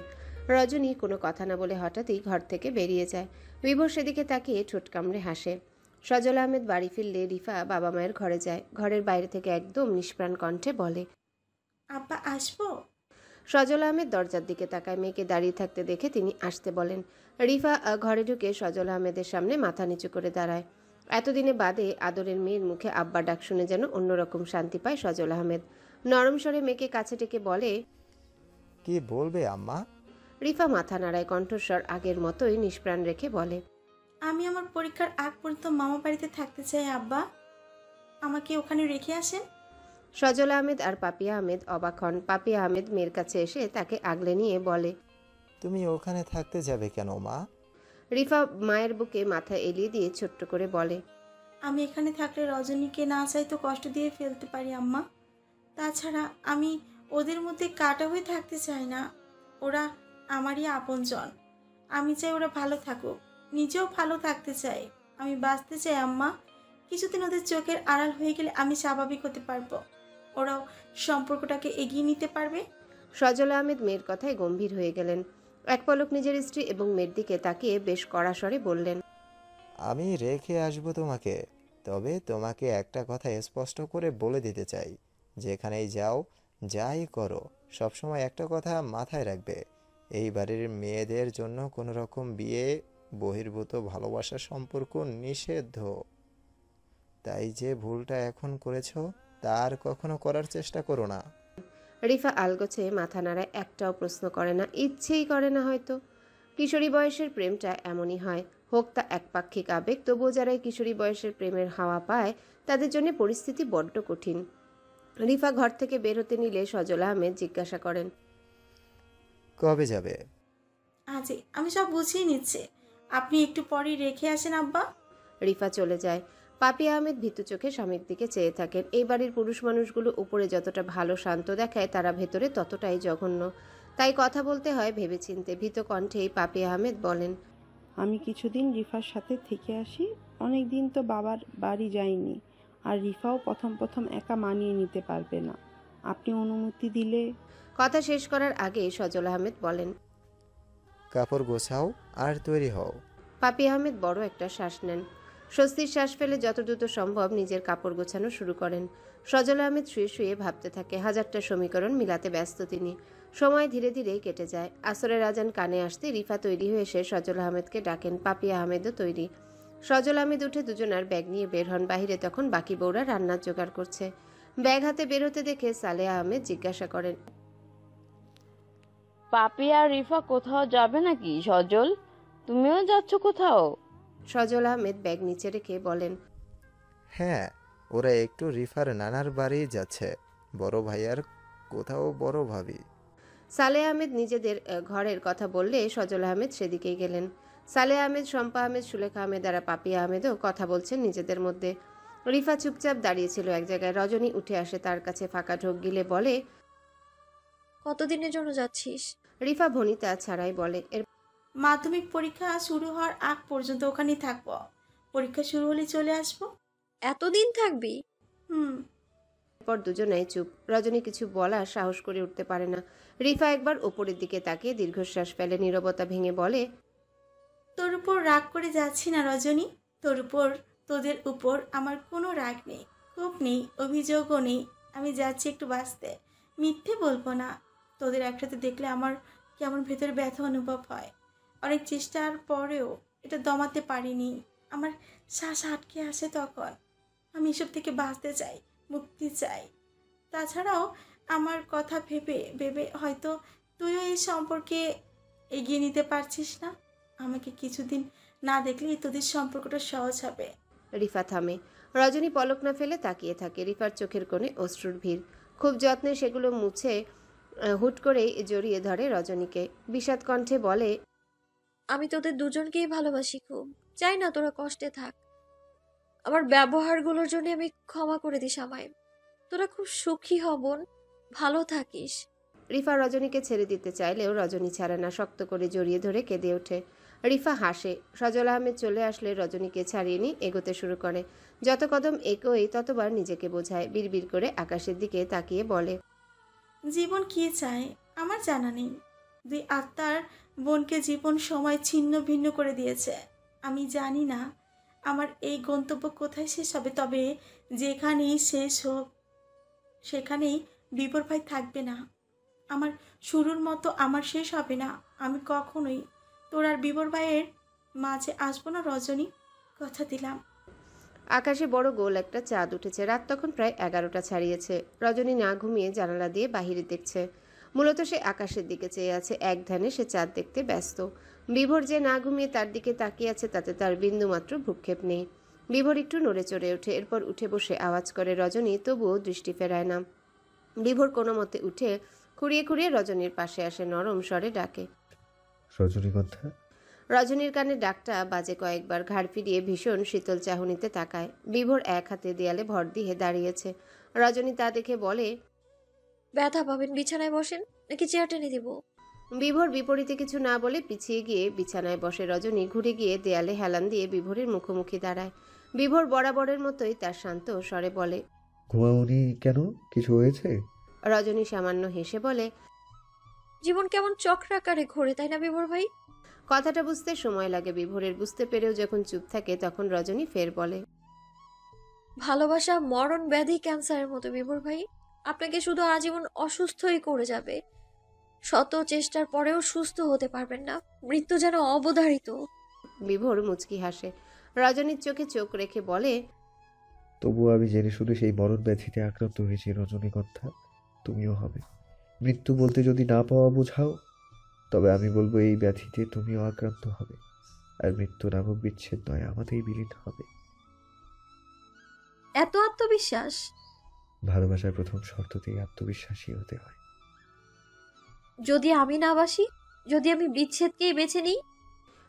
রজনী কোনো কথা না বলে হঠাৎই ঘর থেকে বেরিয়ে যায়। বিভোর সেদিকে তাকিয়ে ঠোঁট কামড়ে হাসে। সজল আহমেদ বাড়ি ফিরলে রিফা বাবা মায়ের ঘরে যায়। ঘরের বাইরে থেকে একদম নিষ্প্রাণ কণ্ঠে বলে, আব্বা আসবো? সজল আহমেদ দরজার দিকে তাকায়। মেয়েকে দাঁড়িয়ে থাকতে দেখে তিনি আসতে বলেন। রিফা ঘরে ঢুকে সজল আহমেদের সামনে মাথা নিচু করে দাঁড়ায়। এতদিনে বাদে আদরের মেয়ের মুখে আব্বা ডাক শুনে যেন অন্যরকম শান্তি পায় সজল আহমেদ। নরম স্বরে মেয়েকে কাছে ডেকে বলে, কি বলবে আম্মা? রিফা মাথা নাড়ায়, কণ্ঠস্বর আগের মতোই নিষ্প্রাণ রেখে বলে, আমি আমার পরীক্ষার আগ পর্যন্ত মামা বাড়িতে থাকতে চাই আব্বা, আমাকে ওখানে রেখে আসেন। সজল আহমেদ আর পাপিয়া আহমেদ অবাক হন। পাপিয়া আহমেদ মেয়ের কাছে এসে তাকে আগলে নিয়ে বলে, তুমি ওখানে থাকতে যাবে কেন মা? রিফা মায়ের বুকে মাথা এলিয়ে দিয়ে ছোট্ট করে বলে, আমি এখানে থাকলে রজনীকে না চাই তো কষ্ট দিয়ে ফেলতে পারি আম্মা। তাছাড়া আমি ওদের মধ্যে কাটা হয়ে থাকতে চাই না, ওরা আমারই আপনজন। আমি চাই ওরা ভালো থাকুক, নিজেও ভালো থাকতে চাই, আমি বাঁচতে চাই আম্মা। কিছুদিন ওদের চোখের আড়াল হয়ে গেলে আমি স্বাভাবিক হতে পারবো, ওরাও সম্পর্কটাকে এগিয়ে নিতে পারবে। সজল আহমেদ মেয়ের কথায় গম্ভীর হয়ে গেলেন। এক পলক নিজের স্ত্রী এবং মেয়ের দিকে তাকিয়ে বেশ কড়া স্বরে বললেন, আমি রেখে আসবো তোমাকে, তবে তোমাকে একটা কথা স্পষ্ট করে বলে দিতে চাই, যেখানেই যাও যাই করো সবসময় একটা কথা মাথায় রাখবে, এই বাড়ির মেয়েদের জন্য কোনো রকম বিয়ে বহির্ভূত ভালোবাসার সম্পর্ক নিষিদ্ধ। তাই যে ভুলটা এখন করেছো তা আর কখনো করার চেষ্টা করো না। রিফা আলগোছে মাথা নাড়ায়, একটাও প্রশ্ন করে না, ইচ্ছেই করে না হয়তো। কিশোরী বয়সের প্রেমটা এমনই হয়, হোক তা একপাক্ষিক আবেগ, তবুও যারা এই কিশোরী বয়সের প্রেমের হাওয়া পায় তাদের জন্য পরিস্থিতি বড্ড কঠিন। রিফা ঘর থেকে বের হতে নিলে সজল আহমেদ জিজ্ঞাসা করেন, কবে যাবে? আজই, আমি সব বুঝিয়ে নিচ্ছি, আপনি একটু পরেই রেখে আসেন আব্বা। রিফা চলে যায়। পাপিয়া আহমেদ ভীতু চোখে স্বামীর দিকে চেয়ে থাকেন। এই বাড়ির পুরুষ মানুষগুলো উপরে যতটা ভালো শান্ত দেখায় তারা ভেতরে ততটাই জঘন্য, তাই কথা বলতে হয় ভেবেচিন্তে। ভীত কণ্ঠেই পাপিয়া আহমেদ বলেন, আমি কিছুদিন রিফার সাথে থেকে আসি, অনেক দিন তো বাবার বাড়ি যাইনি, আর রিফাও প্রথম প্রথম একা মানিয়ে নিতে পারবে না, আপনি অনুমতি দিলে। কথা শেষ করার আগে সজল আহমেদ বলেন, কাপড় গোছাও আর তৈরি হও। পাপিয়া আহমেদ বড় একটা শ্বাস নেন, স্বস্তির শ্বাস ফেলে যত দ্রুত সম্ভব নিজের কাপড় গোছানো শুরু করেন। সজল আহমেদ শুয়ে শুয়ে ভাবতে থাকে, হাজারটা সমীকরণ মিলাতে ব্যস্ত তিনি। সময় ধীরে ধীরে কেটে যায়। আসরের আজান কানে আসতে রিফা তৈরি হয়ে এসে সজল আহমেদকে ডাকেন। পাপিয়া আহমেদও তৈরি। সজল আহমেদ উঠে দুজনার ব্যাগ নিয়ে বের হন। বাহিরে তখন বাকি বউরা রান্নার জোগাড় করছে। ব্যাগ হাতে বের হতে দেখে সালেহা আহমেদ জিজ্ঞাসা করেন, পাপি আর রিফা কোথাও যাবে নাকি? সজল, তুমিও যাচ্ছ কোথাও? সজল আহমেদ ব্যাগ নিচে রেখে বলেন, হ্যাঁ, ওরা একটু রিফার নানার বাড়ি যাচ্ছে, বড় ভাইয়ার কোথাও বড় ভাবি। সালেহ আহমেদ নিজেদের ঘরের কথা বললে সজল আহমেদ সেদিকেই গেলেন। সালেহ আহমেদ, শম্পা আহমেদ, সুলেখা আহমেদ আর পাপিয়া আহমেদও কথা বলছেন নিজেদের মধ্যে। রিফা চুপচাপ দাঁড়িয়েছিল এক জায়গায়। রজনী উঠে আসে তার কাছে, ফাঁকা ঢোক গিলে বলে, কতদিনের জন্য যাচ্ছিস? রিফা ভনিতা ছাড়াই বলে, মাধ্যমিক পরীক্ষা শুরু হওয়ার আগ পর্যন্ত ওখানেই থাকবো, পরীক্ষা শুরু হলে চলে আসবো। এতদিন থাকবি? এরপর দুজনেই চুপ। রজনী কিছু বলার সাহস করে উঠতে পারে না। রিফা একবার ওপরের দিকে তাকিয়ে দীর্ঘশ্বাস ফেলে। নীরবতা ভেঙে বলে, তোর উপর রাগ করে যাচ্ছি না রজনী, তোর উপর, তোদের উপর আমার কোনো রাগ নেই, ক্ষোভ নেই, অভিযোগও নেই। আমি যাচ্ছি একটু বাঁচতে, মিথ্যে বলবো না। তোদের একসাথে দেখলে আমার কেমন ভেতরে ব্যথা অনুভব হয়। অনেক চেষ্টার পরেও এটা দমাতে পারিনি, আমার শ্বাস আটকে আসে তখন। আমি এসব থেকে বাঁচতে চাই, মুক্তি চাই। তাছাড়াও আমার কথা ভেবে ভেবে হয়তো তুইও এই সম্পর্কে এগিয়ে নিতে পারছিস না। আমাকে কিছুদিন না দেখলেই তোদের সম্পর্কটা সহজ হবে। রিফা থামে। রজনী পলক না ফেলে তাকিয়ে থাকে। রিফার চোখের কোণে অশ্রুর ভিড়। খুব যত্নে সেগুলো মুছে হুট করেই জড়িয়ে ধরে রজনীকে। বিষাদ কণ্ঠে বলে, আমি তোদের দুজনকেই ভালোবাসি খুব, চাই না তোরা কষ্টে থাক। আমার ব্যবহারগুলোর জন্য আমি ক্ষমা করে দিস আমায়। তোরা খুব সুখী হবন, ভালো থাকিস। রিফা রজনীকে ছেড়ে দিতে চাইলেও রজনী ছাড়ে না, শক্ত করে জড়িয়ে ধরে কেঁদে ওঠে। রিফা হাসে। সজল আহমেদ চলে আসলে রজনীকে ছাড়িয়ে নিয়ে এগোতে শুরু করে। যত কদম এগোয় ততবার নিজেকে বোঝায়। বিড়বিড় করে আকাশের দিকে তাকিয়ে বলে, জীবন কি চায় আমার জানা নেই। দুই আত্মার বোনকে জীবন সময় ছিন্ন ভিন্ন করে দিয়েছে। আমি জানি না আমার এই গন্তব্য কোথায় শেষ হবে, তবে যেখানেই শেষ হোক সেখানেই বিবর ভাই থাকবে না। আমার শুরুর মতো আমার শেষ হবে না। আমি কখনোই তোর আর বিবর ভাইয়ের মাঝে আসবো না রজনী, কথা দিলাম। আকাশে বড় গোল একটা চাঁদ উঠেছে। রাত তখন প্রায় 11টা ছাড়িয়েছে। রজনী না ঘুমিয়ে জানালা দিয়ে বাহিরে দেখছে। মূলত সে আকাশের দিকে চেয়ে আছে, এক ধ্যানে সে চাঁদ দেখতে ব্যস্ত। বিভোর যে না ঘুমিয়ে তার দিকে তাকিয়ে আছে তাতে তার বিন্দুমাত্র ভ্রুক্ষেপ নেই। বিভোর একটু নড়ে চড়ে ওঠে, এরপর উঠে বসে আওয়াজ করে রজনী, তবুও দৃষ্টি ফেরায় না। বিভোর কোনো মতে উঠে খুঁড়িয়ে খুঁড়িয়ে রজনীর পাশে আসে, নরম স্বরে ডাকে, রজনীগন্ধা। রজনীর কানে ডাকটা বাজে কয়েকবার। ঘাড় ফিরিয়ে ভীষণ শীতল চাহনিতে তাকায়। বিভোর এক হাতে দেয়ালে ভর দিয়ে দাঁড়িয়েছে। রজনী তা দেখে বলে, ব্যথা পাবেন, বিছানায় বসেন নাকি চেয়ার টেনে দিব? বিভোর বিপরীতে কিছু না বলে পিছিয়ে গিয়ে বিছানায় বসে। রজনী ঘুরে গিয়ে দেয়ালে হেলান দিয়ে বিভোরের মুখোমুখি দাঁড়ায়। বিভোর বরাবরের মতোই তার শান্ত স্বরে বলে, ঘুমাওনি কেন, কিছু হয়েছে? রজনী সামান্য হেসে বলে, জীবন কেমন চক্রাকারে ঘোরে, তাই না বিবর ভাই? কথাটা বুঝতে সময় লাগে বিভোরের। বুঝতে পেরেও যখন চুপ থাকে তখন রজনী ফের বলে, ভালোবাসা মরণ ব্যাধি ক্যান্সারের মতো বিভোর ভাই, আপনাকে শুধু আজীবন অসুস্থই করে যাবে। শত চেষ্টার পরেও সুস্থ হতে পারবেন না, মৃত্যু যেন অবধারিত। বিভোর মুচকি হাসে। রজনীর চোখে চোখ রেখে বলে, তবুও আমি জেনে শুধু সেই মরণ ব্যাধিতে আক্রান্ত হয়েছি রজনীগন্ধা, তুমিও হবে। মৃত্যু বলতে যদি না পাওয়া বোঝাও, তবে আমি বলবো এই ব্যাধিতে তুমিও আক্রান্ত হবে, আর মৃত্যু নামক বিচ্ছেদ নয়, আমাদেরই বিলীন হবে। এত আত্মবিশ্বাস? ভালোবাসার প্রথম শর্ততেই আত্মবিশ্বাসী হতে হয়। যদি আমি না বাসি, যদি আমি বিচ্ছেদকেই বেছে নিই?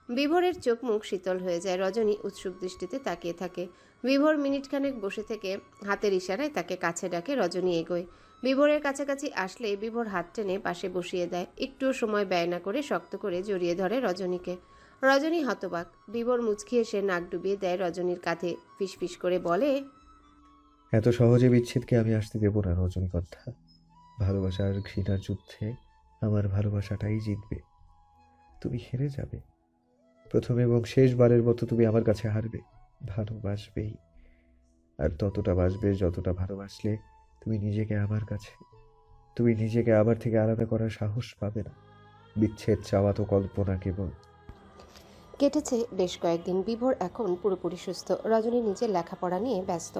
বিভোরের চোখ মুখ শীতল হয়ে যায়। রজনী উৎসুক দৃষ্টিতে তাকিয়ে থাকে। বিভোর মিনিটখানেক বসে থেকে হাতের ইশারায় তাকে কাছে ডাকে। রজনী এগোয়। বিভোরের কাছাকাছি আসলে বিভোর হাত টেনে পাশে বসিয়ে দেয়। একটুও সময় ব্যয় না করে শক্ত করে জড়িয়ে ধরে রজনীকে। রজনী হতবাক। বিভোর মুচকি এসে নাক ডুবিয়ে দেয় রজনীর কাঁধে। ফিসফিস করে বলে, এত সহজে বিচ্ছেদকে আমি আসতে দেব না রজনীগন্ধা। ভালোবাসা আর ঘৃণার যুদ্ধে আমার ভালোবাসাটাই জিতবে, তুমি হেরে যাবে। প্রথম এবং শেষবারের মতো তুমি আমার কাছে হারবে, ভালোবাসবেই। আর ততটা বাসবে যতটা ভালোবাসলে তুমি নিজেকে আমার কাছে, তুমি নিজেকে আমার থেকে আলাদা করার সাহস পাবে না। বিচ্ছেদ চাওয়া তো কল্পনা কেবল। কেটেছে বেশ কয়েকদিন। বিভোর এখন পুরোপুরি সুস্থ। রজনী নিজের লেখাপড়া নিয়ে ব্যস্ত।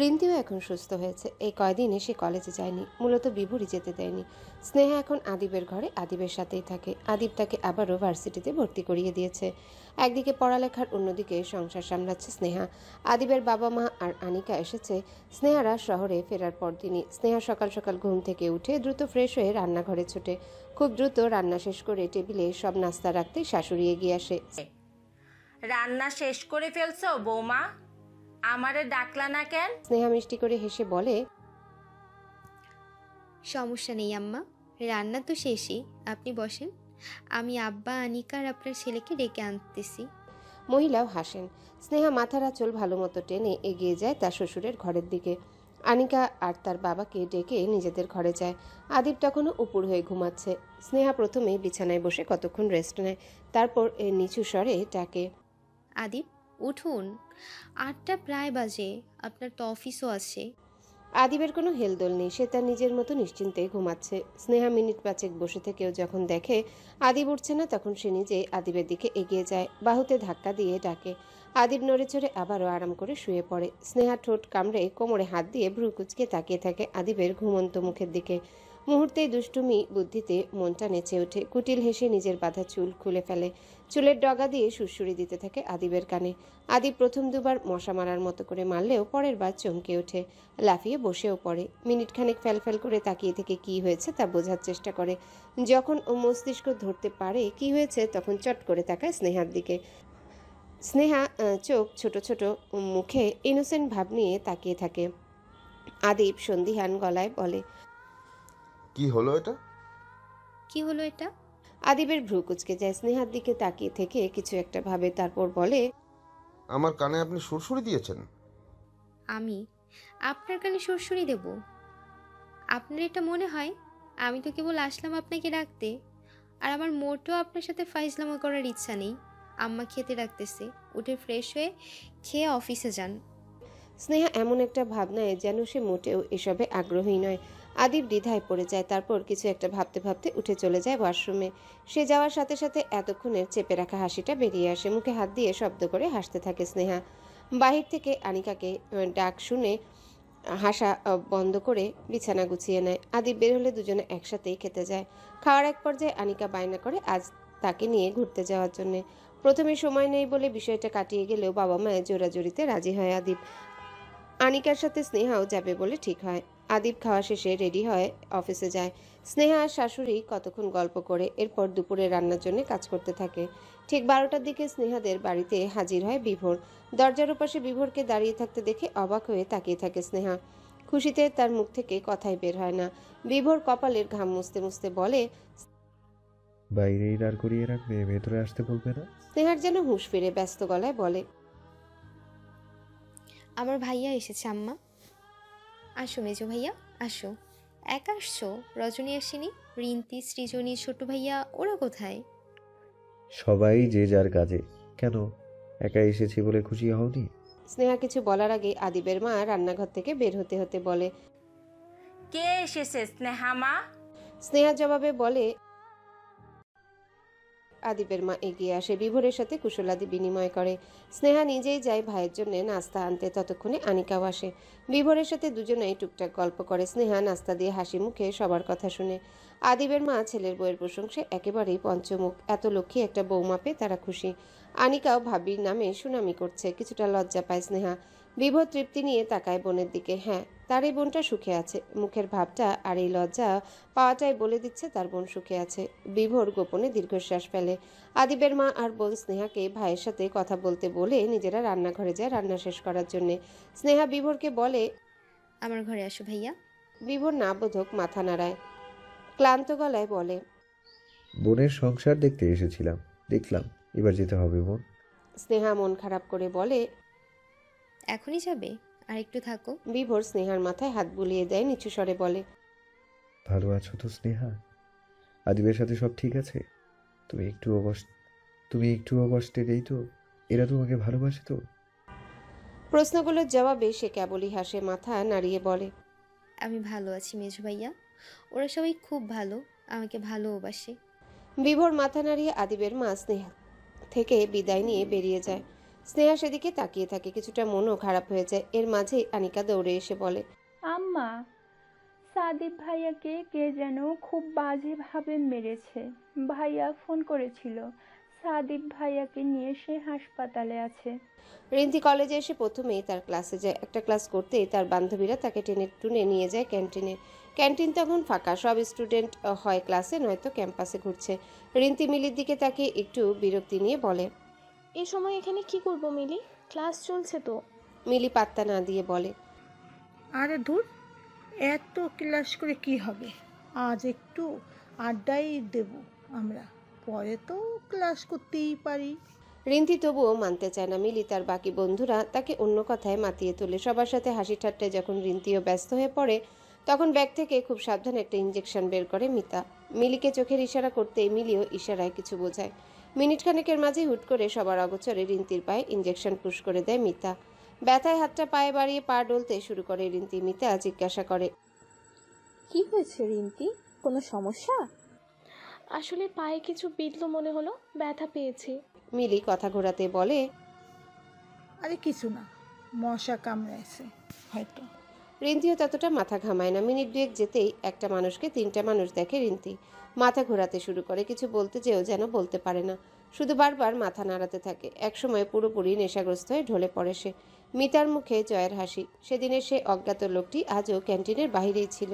রিন্তিও এখন সুস্থ হয়েছে। এই কয়দিনে সে কলেজে যায়নি, মূলত বিভোরই যেতে দেয়নি। স্নেহা এখন আদিবের ঘরে আদিবের সাথেই থাকে। আদিব তাকে আবারও ভার্সিটিতে ভর্তি করিয়ে দিয়েছে। একদিকে পড়ালেখার, অন্যদিকে সংসার সামলাচ্ছে স্নেহা। আদিবের বাবা মা আর আনিকা এসেছে স্নেহারা শহরে ফেরার পরদিনই। স্নেহা সকাল সকাল ঘুম থেকে উঠে দ্রুত ফ্রেশ হয়ে রান্নাঘরে ছুটে। খুব দ্রুত রান্না শেষ করে টেবিলে সব নাস্তা রাখতে শাশুড়ি এগিয়ে আসে। রান্না শেষ করে ফেলছো বৌমা? আমারে ডাকলা না কেন? স্নেহা মিষ্টি করে হেসে বলে, সমস্যা নেই আম্মা, রান্না তো শেষই, আপনি বসেন, আমি আব্বা আনিকা আর আপনার ছেলেকে ডেকে আনতেছি। মহিলাও হাসেন। স্নেহা মাথার আঁচল ভালো মতো টেনে এগিয়ে যায় তার শ্বশুরের ঘরের দিকে। আনিকা আর তার বাবাকে ডেকে নিজেদের ঘরে যায়। আদিব তখনও উপুর হয়ে ঘুমাচ্ছে। স্নেহা প্রথমে বিছানায় বসে কতক্ষণ রেস্ট নেয়, তারপর নিচু স্বরে ডাকে, আদিব উঠুন, 8টা প্রায় বাজে, আপনার তো অফিসও আছে। আদিবের কোনো হেলদোল নেই, সে তার নিজের মতো নিশ্চিন্তে ঘুমাচ্ছে। স্নেহা মিনিট পাঁচেক বসে থেকেও যখন দেখে আদিব উঠছে না, তখন সে নিজে আদিবের দিকে এগিয়ে যায়, বাহুতে ধাক্কা দিয়ে ডাকে। আদিব নড়ে চড়ে আবারও আরাম করে শুয়ে পড়ে। স্নেহা ঠোঁট কামড়ে কোমরে হাত দিয়ে ভ্রু কুচকে তাকিয়ে থাকে আদিবের ঘুমন্ত মুখের দিকে। মুহূর্তেই দুষ্টুমি বুদ্ধিতে মনটা নেচে ওঠে। কুটিল হেসে নিজের বাঁধা চুল খুলে ফেলে। চুলের ডগা দিয়ে সুরসুরি দিতে থাকে আদিবের কানে। আদিব প্রথম দুবার মশা মারার মতো করে মারলেও পরের বার চমকে ওঠে, লাফিয়ে বসেও পড়ে। মিনিটখানেক ফ্যালফ্যাল করে তাকিয়ে থেকে কি হয়েছে তা বোঝার চেষ্টা করে। যখন ও মস্তিষ্ক ধরতে পারে কি হয়েছে, তখন চট করে তাকায় স্নেহার দিকে। স্নেহা চোখ ছোট ছোট মুখে ইনোসেন্ট ভাব নিয়ে তাকিয়ে থাকে। আদিব সন্দিহান গলায় বলে, কি হলো এটা? কি হলো এটা? আদিবের ভ্রু কুচকে যায়। স্নেহার দিকে তাকিয়ে থেকে কিছু একটা ভাবে, তারপর বলে, আমার কানে আপনি সুরসুরি দিয়েছেন? আমি আপনার কানে সুরসুরি দেব? আপনার এটা মনে হয়? আমি তো কেবল আসলাম আপনাকে ডাকতে, আর আমার মোটেও আপনার সাথে ফাইজলামা করার ইচ্ছা নেই। আম্মা খেতে ডাকতেছে, উঠে ফ্রেশ হয়ে খেয়ে অফিসে যান। স্নেহা এমন একটা ভাবনায় যেন সে মোটেও এসবে আগ্রহী নয়। আদিব দ্বিধায় পড়ে যায়, তারপর কিছু একটা ভাবতে ভাবতে উঠে চলে যায় ওয়াশরুমে। সে যাওয়ার সাথে সাথে এতক্ষণের চেপে রাখা হাসিটা বেরিয়ে আসে। মুখে হাত দিয়ে শব্দ করে হাসতে থাকে স্নেহা। বাহির থেকে আনিকাকে ডাক শুনে হাসা বন্ধ করে বিছানা গুছিয়ে নেয়। আদিব বের হলে দুজনে একসাথেই খেতে যায়। খাওয়ার এক পর্যায়ে আনিকা বায়না করে আজ তাকে নিয়ে ঘুরতে যাওয়ার জন্যে। প্রথমে সময় নেই বলে বিষয়টা কাটিয়ে গেলেও বাবা মায়ের জোরাজোরিতে রাজি হয় আদিব। আনিকার সাথে স্নেহাও যাবে বলে ঠিক হয়। আদিব খাওয়া শেষে রেডি হয় অফিসে যায়। স্নেহা আর শাশুড়ি কতক্ষণ গল্প করে, এরপর দুপুরে রান্নার জন্য কাজ করতে থাকে। ঠিক 12টার দিকে স্নেহাদের বাড়িতে হাজির হয় বিভোর। দরজার ওপাশে বিভোরকে দাঁড়িয়ে থাকতে দেখে অবাক হয়ে তাকিয়ে থাকে স্নেহা। খুশিতে তার মুখ থেকে কথাই বের হয় না। বিভোর কপালের ঘাম মুছতে মুছতে বলে, বাইরেই দাঁড় করিয়ে রাখবে, ভেতরে আসতে বলবে না? স্নেহার যেন হুঁশ ফিরে ব্যস্ত গলায় বলে, আমার ভাইয়া এসেছে আম্মা। আসো মেজো ভাইয়া, আসো। একা আসছো? রজনী আসেনি? রিন্তি, সৃজনী, ছোট ভাইয়া ওরা কোথায়? সবাই যে যার কাজে। কেন, একা এসেছি বলে খুশি হওনি? স্নেহা কিছু বলার আগে আদিবের মা রান্নাঘর থেকে বের হতে হতে বলে, কে এসেছে স্নেহা মা? স্নেহার জবাবে বলে, আদিবের মা এগিয়ে আসে, বিভোরের সাথে কুশলাদি বিনিময় করে। স্নেহা নিজেই যায় ভাইয়ের জন্য নাস্তা আনতে, ততক্ষণে আনিকাও আসে। বিভোরের সাথে দুজনেই টুকটাক গল্প করে। স্নেহা নাস্তা দিয়ে হাসি মুখে সবার কথা শুনে। আদিবের মা ছেলের বউয়ের প্রশংসায় একেবারেই পঞ্চমুখ। এত লক্ষ্মী একটা বৌমা পেয়ে তারা খুশি। আনিকাও ভাবির নামে সুনামি করছে। কিছুটা লজ্জা পায় স্নেহা। বিভোর তৃপ্তি নিয়ে তাকায় বোনের দিকে। হ্যাঁ, তার এই বোনটা সুখে আছে। মুখের ভাবটা আর এই লজ্জা পাওয়াটাই বলে দিচ্ছে তার বোন সুখে আছে। বিভোর গোপনে দীর্ঘশ্বাস ফেলে। আদিবের মা আর বোন স্নেহাকে ভাইয়ের সাথে কথা বলতে বলে নিজেরা রান্নাঘরে যায় রান্না শেষ করার জন্য। স্নেহা বিভোরকে বলে, আমার ঘরে আসো ভাইয়া। বিভোর না বোধক মাথা নাড়ায়, ক্লান্ত গলায় বলে, বোনের সংসার দেখতে এসেছিলাম, দেখলাম এবার যেতে হবে বোন। স্নেহা মন খারাপ করে বলে, এখনই যাবে? আর একটু থাকো। বিভোর স্নেহার মাথায় হাত বুলিয়ে দেয়, নিচু স্বরে বলে, ভালো আছো তো স্নেহা? আদিবের সাথে সব ঠিক আছে? তুমি একটুও কষ্টে নেই তো? এরা তোমাকে ভালোবাসে তো? প্রশ্নগুলোর জবাবে সে কেবলই হাসে, মাথা নাড়িয়ে বলে, আমি ভালো আছি মেজো ভাইয়া, ওরা সবাই খুব ভালো, আমাকে ভালোবাসে। বিভোর মাথা নাড়িয়ে আদিবের মা স্নেহা থেকে বিদায় নিয়ে বেরিয়ে যায়। স্নেহা সেদিকে তাকিয়ে থাকে, কিছুটা মনও খারাপ হয়ে যায়। এর মাঝেই আনিকা দৌড়ে এসে বলে, আম্মা, সাদিব ভাইয়াকে কে যেন খুব বাজেভাবে মেরেছে। ভাইয়া ফোন করেছিল, সাদিব ভাইয়াকে নিয়ে সে হাসপাতালে আছে। রিন্তি কলেজে এসে প্রথমেই তার ক্লাসে যায়। একটা ক্লাস করতেই তার বান্ধবীরা তাকে টেনে টুনে নিয়ে যায় ক্যান্টিনে। ক্যান্টিন তখন ফাঁকা, সব স্টুডেন্ট হয় ক্লাসে নয়তো ক্যাম্পাসে ঘুরছে। রিন্তি মিলির দিকে তাকে একটু বিরক্তি নিয়ে বলে, এই সময় এখানে কি করবো মিলি? ক্লাস চলছে তো। মিলি পাত্তা না দিয়ে বলে, আরে ধুর, এত ক্লাস করে কি হবে, আজ একটু আড্ডাই দেব আমরা, পরে তো ক্লাস করতেই পারি। রিন্তি তবুও মানতে চায় না। মিলি তার বাকি বন্ধুরা তাকে অন্য কথায় মাতিয়ে তোলে। সবার সাথে হাসি ঠাট্টায় যখন রিন্তিও ব্যস্ত হয়ে পড়ে, তখন ব্যাগ থেকে খুব সাবধানে একটা ইঞ্জেকশন বের করে মিতা। মিলিকে চোখের ইশারা করতেই মিলিও ইশারায় কিছু বোঝায়। মিনিট খানেকের মাঝে হুট করে সবার অগোচরে রিন্তির পায়ে ইঞ্জেকশন পুশ করে দেয় মিতা। ব্যথায় হাতটা পায়ে বাড়িয়ে পা ডলতে শুরু করে রিন্তি। মিতা জিজ্ঞাসা করে, কি হয়েছে রিন্তি, কোনো সমস্যা? আসলে পায়ে কিছু বিঁধলো মনে হলো, ব্যথা পেয়েছি। মিলি কথা ঘোরাতে বলে, আরে কিছু না, মশা কামড়াইছে হয়তো। রিন্তিও ততটা মাথা ঘামায় না। মিনিট দুয়েক যেতেই একটা মানুষকে তিনটা মানুষ দেখে রিন্তি। মাথা ঘোরাতে শুরু করে, কিছু বলতে যেও যেন বলতে পারে না, শুধু বারবার মাথা নাড়াতে থাকে। একসময় পুরোপুরি নেশাগ্রস্ত হয়ে ঢলে পড়ে সে। মিতার মুখে জয়ের হাসি। সেদিনের সে অজ্ঞাত লোকটি আজও ক্যান্টিনের বাহিরেই ছিল।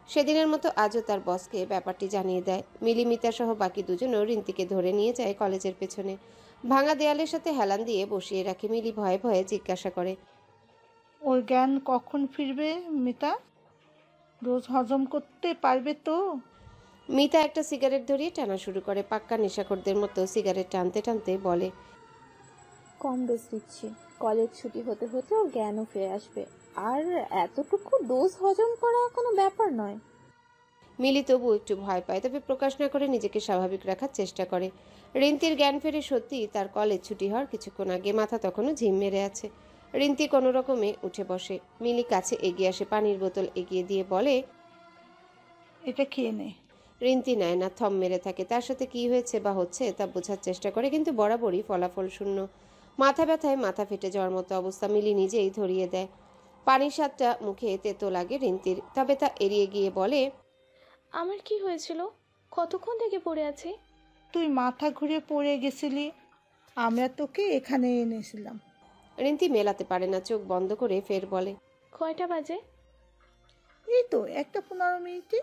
সেদিনের মতো আজও তার বসকে ব্যাপারটি জানিয়ে দেয়। মিলি, মিতা সহ বাকি দুজনও রিন্তিকে ধরে নিয়ে যায় কলেজের পেছনে। ভাঙা দেয়ালের সাথে হেলান দিয়ে বসিয়ে রাখে। মিলি ভয়ে ভয়ে জিজ্ঞাসা করে, ওর জ্ঞান কখন ফিরবে মিতা? রোজ হজম করতে পারবে তো? মিতা একটা সিগারেট ধরিয়ে টানা শুরু করে। পাক্কা নেশাখোরদের মতো সিগারেট টানতে টানতে বলে, কম ডোজ দিচ্ছি, কলেজ ছুটি হতে হতে ওর জ্ঞানও ফিরে আসবে। আর এতটুকু ডোজ হজম করা কোনো ব্যাপার নয়। মিলি তবু একটু ভয় পায়, তবে প্রকাশ না করে নিজেকে স্বাভাবিক রাখার চেষ্টা করে। রিন্তির জ্ঞান ফেরে সত্যি তার কলেজ ছুটি হওয়ার কিছুক্ষণ আগে। মাথা তখনও ঝিম মেরে আছে। রিন্তি কোনো রকমে উঠে বসে। মিলি কাছে এগিয়ে আসে, পানির বোতল এগিয়ে দিয়ে বলে, এটা খেয়ে নে। রিন্তি নেয় না, থম মেরে থাকে। তার সাথে কি হয়েছে বা হচ্ছে তা বোঝার চেষ্টা করে, কিন্তু বরাবরই ফলাফল শূন্য। মাথা ব্যথায় মাথা ফেটে যাওয়ার মতো অবস্থা। মিলি নিজেই ধরিয়ে দেয়। পানির স্বাদটা মুখে তেতো লাগে রিন্তির, তবে তা এড়িয়ে গিয়ে বলে, আমার কি হয়েছিল? কতক্ষণ থেকে পড়ে আছি? তুই মাথা ঘুরে পড়ে গেছিলি, আমরা তোকে এখানে এনেছিলাম। রিন্তি মেলাতে পারে না, চোখ বন্ধ করে ফের বলে, কয়টা বাজে? এই তো 1:15।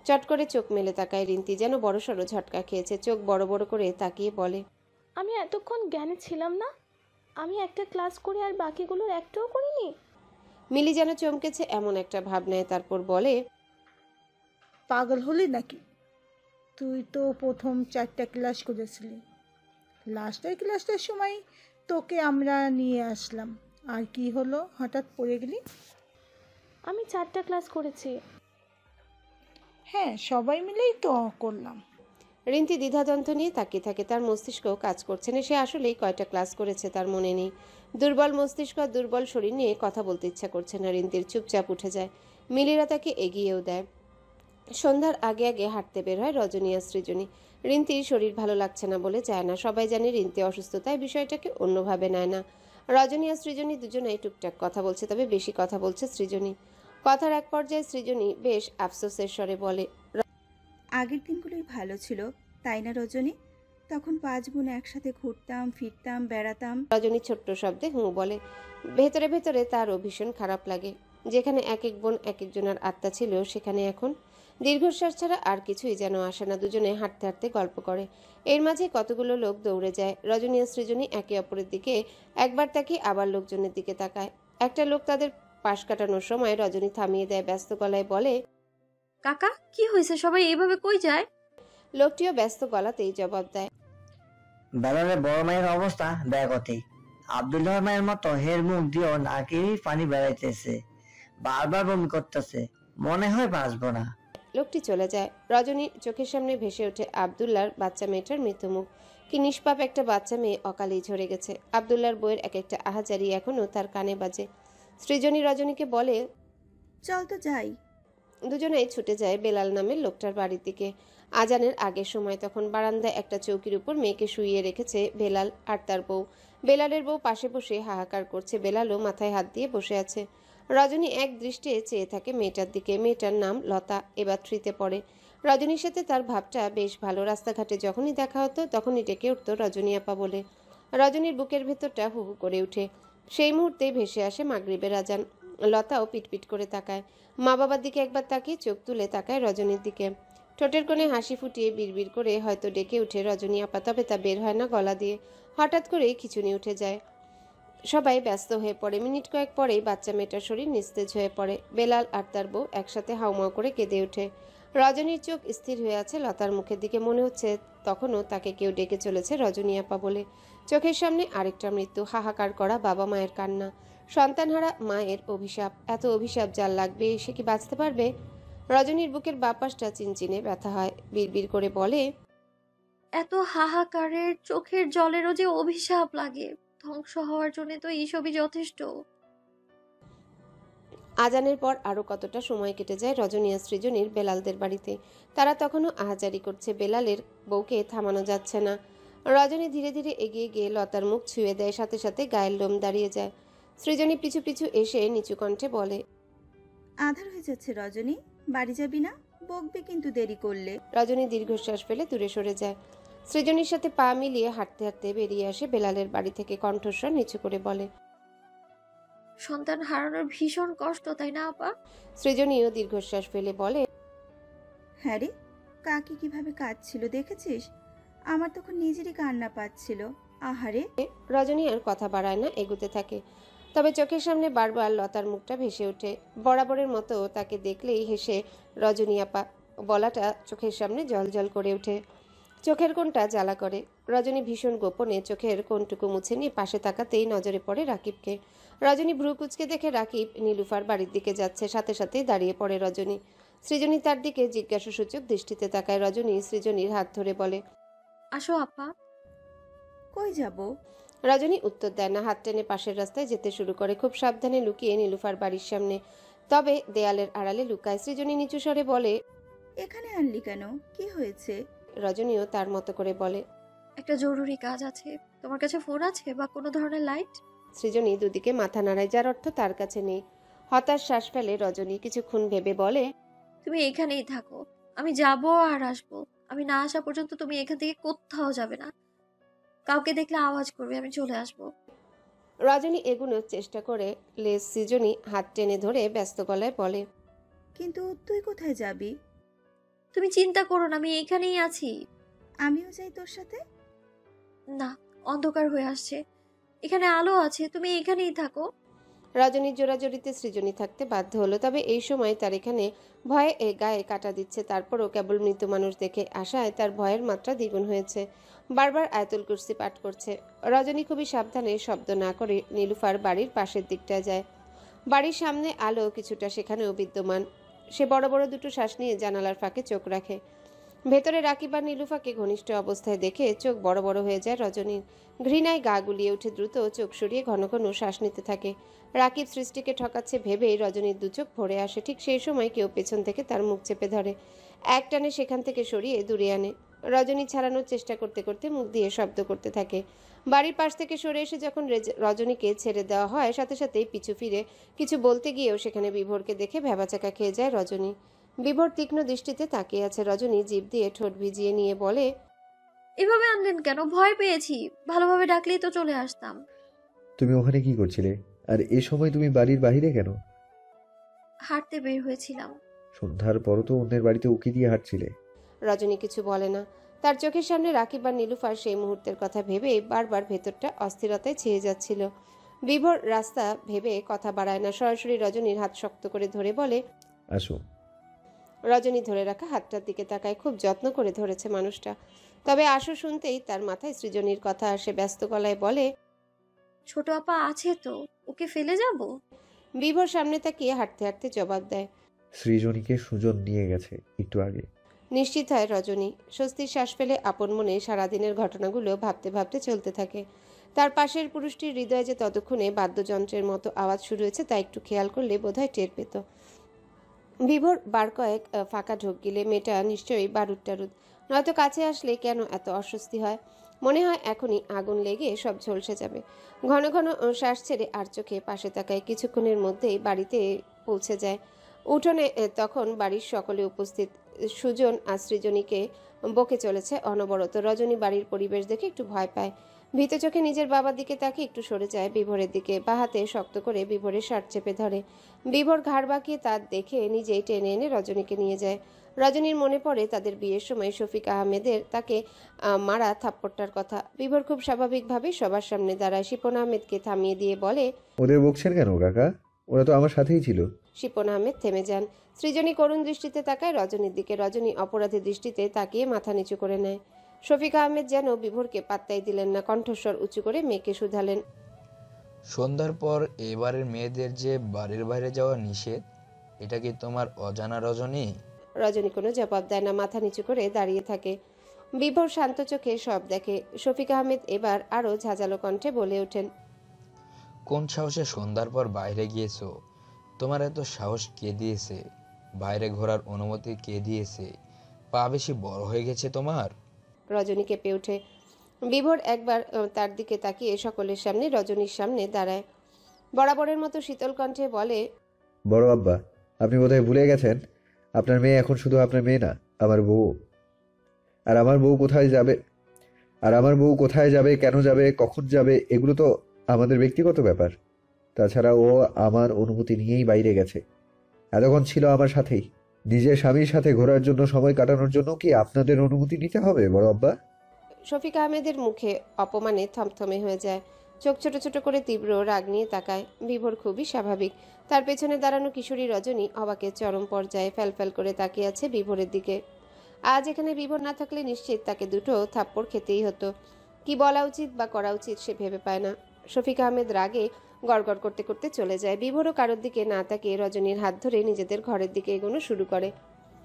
চট করে চোখ মেলে তাকায় রিন্তি, যেন বড়সড় ঝটকা খেয়েছে। চোখ বড় বড় করে তাকিয়ে বলে, আমি এতক্ষণ জ্ঞানে ছিলাম না? আমি একটা ক্লাস করে আর বাকিগুলোর একটাও করিনি? মিলি যেন চমকেছে এমন একটা ভাব নেয়, তারপর বলে, পাগল হলি নাকি? তুই তো প্রথম 4টা ক্লাস করেছিলি, লাস্টের ক্লাসটার সময় তোকে আমরা নিয়ে আসলাম। আর কি হলো, হঠাৎ পড়ে গেলি? আমি 4টা ক্লাস করেছি। হ্যাঁ, সবাই মিলেই তো করলাম। রিন্তি দ্বিধাদ্বন্দ্ব নিয়ে তাকিয়ে থাকে। তার মস্তিষ্ক কাজ করছে না। সে আসলেই কয়টা ক্লাস করেছে তার মনে নেই। দুর্বল মস্তিষ্ক আর দুর্বল শরীর নিয়ে কথা বলতে ইচ্ছা করছে না রিন্তির। চুপচাপ উঠে যায়। মিলিরা তাকে এগিয়েও দেয়। সন্ধ্যার আগে আগে হাঁটতে বের হয় রজনী আর সৃজনী। রিন্তির শরীর ভালো লাগছে না বলে যায় না। সবাই জানে রিন্তি অসুস্থ, তাই বিষয়টাকে অন্যভাবে নেয় না। রজনী আর সৃজনী দুজনেই টুকটাক কথা বলছে, তবে বেশি কথা বলছে সৃজনী। কথার এক পর্যায়ে সৃজনী বেশ আফসোসের স্বরে বলে, আগের দিনগুলোই ভালো ছিল, তাই না রজনী? তখন 5 বোন একসাথে ঘুরতাম, ফিরতাম, বেড়াতাম। রজনী ছোট্ট শব্দে বলে। ভেতরে ভেতরে তারও ভীষণ খারাপ লাগে। যেখানে এক এক বোন এক একজনের আত্মা ছিল, সেখানে এখন দীর্ঘশ্বাস ছাড়া আর কিছুই যেন আসে না। দুজনে হাঁটতে হাঁটতে গল্প করে। এর মাঝে কতগুলো লোক দৌড়ে যায়। রজনী আর সৃজনী একে অপরের দিকে একবার তাকিয়ে আবার লোকজনের দিকে তাকায়। একটা লোক তাদের পাশ কাটানোর সময় রজনী থামিয়ে দেয়, ব্যস্ত গলায় বলে, কাকা কি হয়েছে, সবাই এইভাবে কই যায়? লোকটিও ব্যস্ত গলাতেই জবাব দেয়, বেলালের বড় মায়ের অবস্থা ব্যাগতি। আব্দুল্লাহর মায়ের মতো হের মুখ দিয়েও নাকি পানি বেড়াইতেছে, বারবার বমি করতেছে, মনে হয় বাঁচবো না। লোকটি চলে যায়। রজনীর চোখের সামনে ভেসে ওঠে আব্দুল্লাহর বাচ্চা মেয়েটার মৃত্যুমুখ। কি নিষ্পাপ একটা বাচ্চা মেয়ে অকালেই ঝরে গেছে। আব্দুল্লাহর বইয়ের এক একটা আহাজারি এখনো তার কানে বাজে। সৃজনী রজনীকে বলে, চল তো যাই। দুজনেই ছুটে যায় বেলাল নামের লোকটার বাড়ির দিকে। আজানের আগের সময় তখন বারান্দায় একটা চৌকির উপর মেয়েকে শুইয়ে রেখেছে বেলাল আর তার বউ। বেলালের বউ পাশে বসে হাহাকার করছে। বেলালও মাথায় হাত দিয়ে বসে আছে। রজনী এক দৃষ্টিতে চেয়ে থাকে মেয়েটার দিকে। মেয়েটার নাম লতা, এবার 3-তে পড়ে। রজনীর সাথে তার ভাবটা বেশ ভালো। রাস্তাঘাটে যখনই দেখা হতো তখনই ডেকে উঠত রজনী আপা বলে। রজনীর বুকের ভেতরটা হু হু করে উঠে। সেই মুহূর্তেই ভেসে আসে মাগরিবের আজান। লতাও পিটপিট করে তাকায়। মা বাবার দিকে একবার তাকিয়ে চোখ তুলে তাকায় রজনীর দিকে। ঠোঁটের কোণে হাসি ফুটিয়ে বিড়বিড় করে হয়তো ডেকে উঠে রজনী আপা, তবে তা বের হয় না গলা দিয়ে। হঠাৎ করেই খিচুনি উঠে যায়। সবাই ব্যস্ত হয়ে পড়ে। মিনিট কয়েক পরেই বাচ্চা মেয়েটার শরীর নিস্তেজ হয়ে পড়ে। বেলাল আর তার বউ একসাথে হাউমাউ করে কেঁদে ওঠে। রজনীর চোখ স্থির হয়ে আছে লতার মুখের দিকে। মনে হচ্ছে তখনও তাকে কেউ ডেকে চলেছে রজনী আপা বলে। চোখের সামনে আরেকটা মৃত্যু, হাহাকার করা বাবা মায়ের কান্না, সন্তানহারা মায়ের অভিশাপ। এত অভিশাপ যার লাগবে সে কি বাঁচতে পারবে? রজনীর বুকের বাপাসটা চিনচিনে ব্যথা হয়। বিড়বিড় করে বলে, এত হাহাকারের চোখের জলেরও যে অভিশাপ লাগে, ধ্বংস হওয়ার জন্য তো এইসবই যথেষ্ট। আজানের পর আরো কতটা সময় কেটে যায় রজনী আর সৃজনীর বেলালদের বাড়িতে। তারা তখনও আহাজারি করছে। বেলালের বউকে থামানো যাচ্ছে না। রজনী ধীরে ধীরে এগিয়ে গিয়ে লতার মুখ ছুঁয়ে দেয়, সাথে সাথে গায়ের লোম দাঁড়িয়ে যায়। সৃজনী পিছু পিছু এসে নিচু কণ্ঠে বলে, আধার হয়ে যাচ্ছে রজনী, বাড়ি যাবি না? বকবে কিন্তু দেরি করলে। রজনী দীর্ঘশ্বাস ফেলে দূরে সরে যায়। সৃজনীর সাথে পা মিলিয়ে হাঁটতে হাঁটতে বেরিয়ে আসে বেলালের বাড়ি থেকে। কণ্ঠস্বর নিচু করে বলে, সন্তান হারানোর ভীষণ কষ্ট, তাই না আপা? সৃজনীও দীর্ঘশ্বাস ফেলে বলে, হ্যাঁ রে, কাকি কিভাবে কাঁদছিল দেখেছিস? আমার তখন নিজেরই কান্না পাচ্ছিল। আহারে। রজনী আর কথা বাড়ায় না, এগুতে থাকে। তবে চোখের সামনে বারবার লতার মুখটা ভেসে ওঠে। বরাবরের মতো তাকে দেখলেই হেসে রজনী আপা বলাটা চোখের সামনে জলজল করে ওঠে। চোখের কোণটা জ্বালা করে। রজনী ভীষণ গোপনে চোখের কোণটুকু মুছে নিয়ে পাশে তাকাতেই নজরে পড়ে রাকিবকে। রজনী ভ্রু কুচকে দেখে রাকিব নীলুফার বাড়ির দিকে যাচ্ছে। সাথে সাথেই দাঁড়িয়ে পড়ে রজনী। সৃজনী তার দিকে জিজ্ঞাসাসূচক দৃষ্টিতে তাকায়। রজনী সৃজনীর হাত ধরে বলে, আসো আপা। কই যাব? রজনী উত্তর দেয় না। হাত টেনে পাশের রাস্তায় যেতে শুরু করে। খুব সাবধানে লুকিয়ে নীলুফার বাড়ির সামনে, তবে দেয়ালের আড়ালে লুকায়। সৃজনী নিচু স্বরে বলে, এখানে আনলি কেন? কি হয়েছে? রজনীও তার মতো করে বলে, একটা জরুরি কাজ আছে। তোমার কাছে ফোন আছে বা কোনো ধরনের লাইট? সৃজনী দুদিকে মাথা নাড়ায়, যার অর্থ তার কাছে নেই। হতাশ শ্বাস ফেলে রজনী কিছুক্ষণ ভেবে বলে, তুমি এখানেই থাকো, আমি যাব আর আসবো। আমি না আসা পর্যন্ত তুমি এখান থেকে কোথাও যাবে না। কাউকে দেখলে আওয়াজ করবে, আমি চলে আসবো। রজনী এগুনোর চেষ্টা করে লেজ সৃজনী হাত টেনে ধরে ব্যস্ত গলায় বলে, কিন্তু তুই কোথায় যাবি? তুমি চিন্তা করো না, আমি এখানেই আছি। আমিও যাই তোর সাথে? না, অন্ধকার হয়ে আসছে, এখানে আলো আছে, তুমি এখানেই থাকো। রজনীর জোরাজোরিতে সৃজনী থাকতে বাধ্য হলো। তবে এই সময় তার এখানে ভয়ে গায়ে কাটা দিচ্ছে। তারপরও কেবল মৃত মানুষ দেখে আসায় তার ভয়ের মাত্রা দ্বিগুণ হয়েছে। বারবার আয়াতুল কুরসি পাঠ করছে। রজনী খুবই সাবধানে শব্দ না করে নীলুফার বাড়ির পাশের দিকটায় যায়। বাড়ির সামনে আলো কিছুটা সেখানেও বিদ্যমান। সে বড় বড় দুটো শ্বাস নিয়ে জানালার ফাঁকে চোখ রাখে। ভেতরে রাকিব আর নীলুফাকে ঘনিষ্ঠ অবস্থায় দেখে চোখ বড় বড় হয়ে যায় রজনীর। ঘৃণায় গা গুলিয়ে উঠে দ্রুত চোখ সরিয়ে ঘন ঘন শ্বাস নিতে থাকে। রাকিব সৃষ্টিকে ঠকাচ্ছে ভেবেই রজনীর দু চোখ ভরে আসে। ঠিক সেই সময় কেউ পেছন থেকে তার মুখ চেপে ধরে, এক টানে সেখান থেকে সরিয়ে দূরে আনে। রজনী ছাড়ানোর চেষ্টা করতে করতে মুখ দিয়ে শব্দ করতে থাকে। বাড়ির পাশ থেকে সরে এসে যখন রজনীকে ছেড়ে দেওয়া হয়, সাথে সাথেই পিছু ফিরে কিছু বলতে গিয়েও সেখানে বিভোরকে দেখে ভ্যাবাচাকা খেয়ে যায় রজনী। বিভোর তীক্ষ্ণ দৃষ্টিতে তাকিয়ে আছে। রজনী জিভ দিয়ে ঠোঁট ভিজিয়ে নিয়ে বলে, এভাবে আনলেন কেন? ভয় পেয়েছি, ভালোভাবে ডাকলেই তো চলে আসতাম। তুমি ওখানে কি করছিলে? আর এ সময় তুমি বাড়ির বাইরে কেন? হাঁটতে বের হয়েছিলাম। সন্ধ্যার পরও তো অন্যের বাড়িতে উকি দিয়ে হাঁটছিলে। রজনী কিছু বলে না। তার চোখের সামনে রাকিব আর নীলুফার সেই মুহূর্তের কথা ভেবে বারবার ভেতরটা অস্থিরতায় ছেয়ে যাচ্ছিল। বিভোর রাস্তা ভেবে কথা বাড়ায় না, সরাসরি রজনীর হাত শক্ত করে ধরে বলে, আসো। রজনী ধরে রাখা হাতটার দিকে তাকায়। খুব যত্ন করে ধরেছে মানুষটা। তবে আসো শুনতেই তার মাথায় সৃজনীর কথা আসে। ব্যস্ত গলায় বলে, ছোট আপা আছে তো, ওকে ফেলে যাব? বিভোর সামনে তাকিয়ে হাঁটতে হাঁটতে জবাব দেয়, সৃজনীকে সুজন নিয়ে গেছে একটু আগে। নিশ্চিত হয় রজনী। স্বস্তির শ্বাস ফেলে আপন মনে সারাদিনের ঘটনাগুলো ভাবতে ভাবতে চলতে থাকে। তার পাশের পুরুষটির হৃদয়ে যে ততক্ষণে বাদ্যযন্ত্রের মতো আওয়াজ শুরু হয়েছে তা একটু খেয়াল করলে বোধহয় টের পেত। বিভোর বার কয়েক ফাঁকা ঢোক গিলে মেয়েটা নিশ্চয়ই বারুদ টারুদ, নয়তো কাছে আসলে কেন এত অস্বস্তি হয়। মনে হয় এখনই আগুন লেগে সব ঝলসে যাবে। ঘন ঘন শ্বাস ছেড়ে আর চোখে পাশে তাকায়। কিছুক্ষণের মধ্যেই বাড়িতে পৌঁছে যায়। উঠোনে তখন বাড়ির সকলে উপস্থিত। সুজন আর সৃজনীকে বকে চলেছে অনবরত। রজনী বাড়ির পরিবেশ দেখে একটু ভয় পায়। ভীত চোখে নিজের বাবার দিকে তাকিয়ে একটু সরে যায় বিভোরের দিকে। বাহাতে শক্ত করে বিভোরের শার্ট চেপে ধরে। বিভোর ঘাড় বাঁকিয়ে তার দেখে নিজেই টেনে এনে রজনীকে নিয়ে যায়। রজনীর মনে পড়ে তাদের বিয়ের সময় শফিক আহমেদের তাকে মারা থাপ্পড়টার কথা। বিভোর খুব স্বাভাবিকভাবে সবার সামনে দাঁড়ায়। শিপন আহমেদকে থামিয়ে দিয়ে বলে, ওদের বকছেন কেন কাকা? ওরা তো আমার সাথেই ছিল। শিপন আহমেদ থেমে যান। সৃজনী করুণ দৃষ্টিতে তাকায় রজনীর দিকে। রজনী অপরাধী দৃষ্টিতে তাকিয়ে মাথা নিচু করে নেয়। শফিক আহমেদ যেন বিভোরকে পাত্তাই দিলেন না। কণ্ঠস্বর উঁচু করে মেয়েকে শুধালেন, সন্ধ্যার পর এবারের মেয়েদের যে বাড়ির বাইরে যাওয়া নিষেধ, এটা কি তোমার অজানা রজনী? রজনী কোনো জবাব দেয় না, মাথা নিচু করে দাঁড়িয়ে থাকে। বিভোর শান্ত চোখে সব দেখে। শফিক আহমেদ এবার আরো ঝাঁঝালো কণ্ঠে বলে ওঠেন, কোন সাহসে সন্ধ্যার পর বাইরে গিয়েছো? তোমার এত সাহস কে দিয়েছে? বাইরে ঘোরার অনুমতি কে দিয়েছে? পা বেশি বড় হয়ে গেছে তোমার? রজনী কেঁপে ওঠে। বিভোর একবার তার দিকে তাকিয়ে সকলের সামনে রজনীর সামনে দাঁড়ায়। বরাবরের মতো শীতল কণ্ঠে বলে, বড় আব্বা, আপনি বোধহয় ভুলে গেছেন আপনার মেয়ে এখন শুধু আপনার মেয়ে না, আমার বউ। আর আমার বউ কোথায় যাবে, কেন যাবে, কখন যাবে, এগুলো তো আমাদের ব্যক্তিগত ব্যাপার। তাছাড়া ও আমার অনুমতি নিয়েই বাইরে গেছে। এতক্ষণ ছিল আমার সাথেই। নিজের স্বামীর সাথে ঘোরার জন্য, সময় কাটানোর জন্য কি আপনাদের অনুমতি নিতে হবে বড় আব্বা? শফিক আহমেদের মুখে অপমানে থমথমে হয়ে যায়। চোখ ছোট ছোট করে তীব্র রাগ নিয়ে তাকায়। বিভোর খুবই স্বাভাবিক। তার পেছনে দাঁড়ানো কিশোরী রজনী অবাকের চরম পর্যায়ে ফ্যালফ্যাল করে তাকিয়ে আছে বিভোরের দিকে। আজ এখানে বিভোর না থাকলে নিশ্চিত তাকে দুটো থাপ্পড় খেতেই হতো। কি বলা উচিত বা করা উচিত সে ভেবে পায় না। শফিক আহমেদ রাগে গড়গড় করতে করতে চলে যায়। বিভোরও কারোর দিকে না তাকিয়ে রজনীর হাত ধরে নিজেদের ঘরের দিকে এগোনো শুরু করে।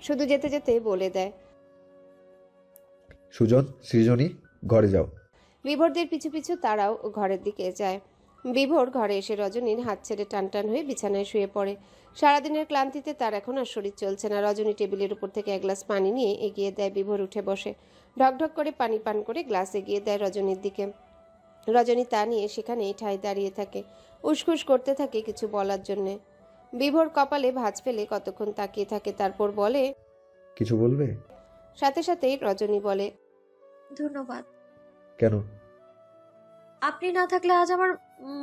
শুধু যেতে যেতে বলে দেয়, সুজন, সৃজনী, ঘরে যাও। বিভোরদের পিছু পিছু তারাও ঘরের দিকে যায়। বিভোর ঘরে এসে রজনীর হাত ছেড়ে টান টান হয়ে বিছানায় শুয়ে পড়ে। সারাদিনের ক্লান্তিতে তার এখন আর শরীর চলছে না। রজনী টেবিলের উপর থেকে এক গ্লাস পানি নিয়ে এগিয়ে দেয়। বিভোর উঠে বসে ঢকঢক করে পানি পান করে গ্লাস এগিয়ে দেয় রজনীর দিকে। রজনী তা নিয়ে সেখানেই ঠায় দাঁড়িয়ে থাকে, উসখুস করতে থাকে কিছু বলার জন্যে। বিভোর কপালে ভাঁজ ফেলে কতক্ষণ তাকিয়ে থাকে, তারপর বলে, কিছু বলবে? সাথে সাথেই রজনী বলে, ধন্যবাদ। কেন? আপনি না থাকলে আজ আমার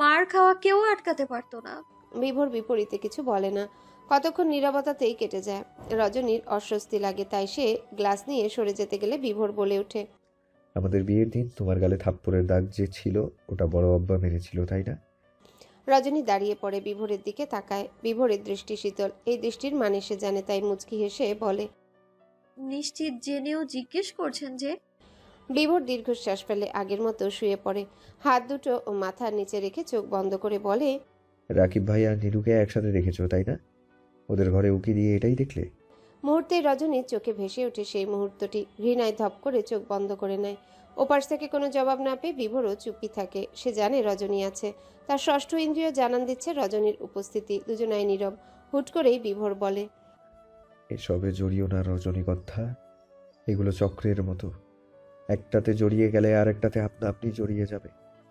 মার খাওয়া কেউ আটকাতে পারতো না। বিভোর বিপরীতে কিছু বলে না। কতক্ষণ নীরবতাতেই কেটে যায়। রজনীর অস্বস্তি লাগে, তাই সে গ্লাস নিয়ে সরে যেতে গেলে বিভোর বলে ওঠে, আমাদের বিয়ের দিন তোমার গালে থাপ্পড়ের দাগ যে ছিল ওটা বড় আব্বা মেরেছিল, তাই না? রজনী দাঁড়িয়ে পড়ে বিভোরের দিকে তাকায়। বিভোরের দৃষ্টি শীতল। এই দৃষ্টির মানে সে জানে, তাই মুচকি হেসে বলে, নিশ্চিত জেনেও জিজ্ঞেস করছেন যে? বিভোর দীর্ঘশ্বাস ফেলে আগের মতো শুয়ে পড়ে। হাত দুটো মাথার নিচে রেখে চোখ বন্ধ করে বলে, রাকিব ভাই আর নীলুকে একসাথে দেখেছো, তাই না? ওদের ঘরে উকি দিয়ে এটাই দেখলে? মুহূর্তেই রজনীর চোখে ভেসে ওঠে সেই মুহূর্তটি। ঘৃণায় ধপ করে চোখ বন্ধ করে নেয়। ওপাশ থেকে কোনো জবাব না পেয়ে বিভোরও চুপি থাকে। সে জানে রজনী আছে। তার ষষ্ঠ ইন্দ্রিয় জানান দিচ্ছে রজনীর উপস্থিতি। দুজনাই নীরব। হুট করেই বিভোর বলে, এসবে জড়িও না রজনীগন্ধা, এগুলো চক্রের মতো। একটাতে জড়িয়ে গেলে আর একটাতে আপনা আপনি জড়িয়ে যাবে।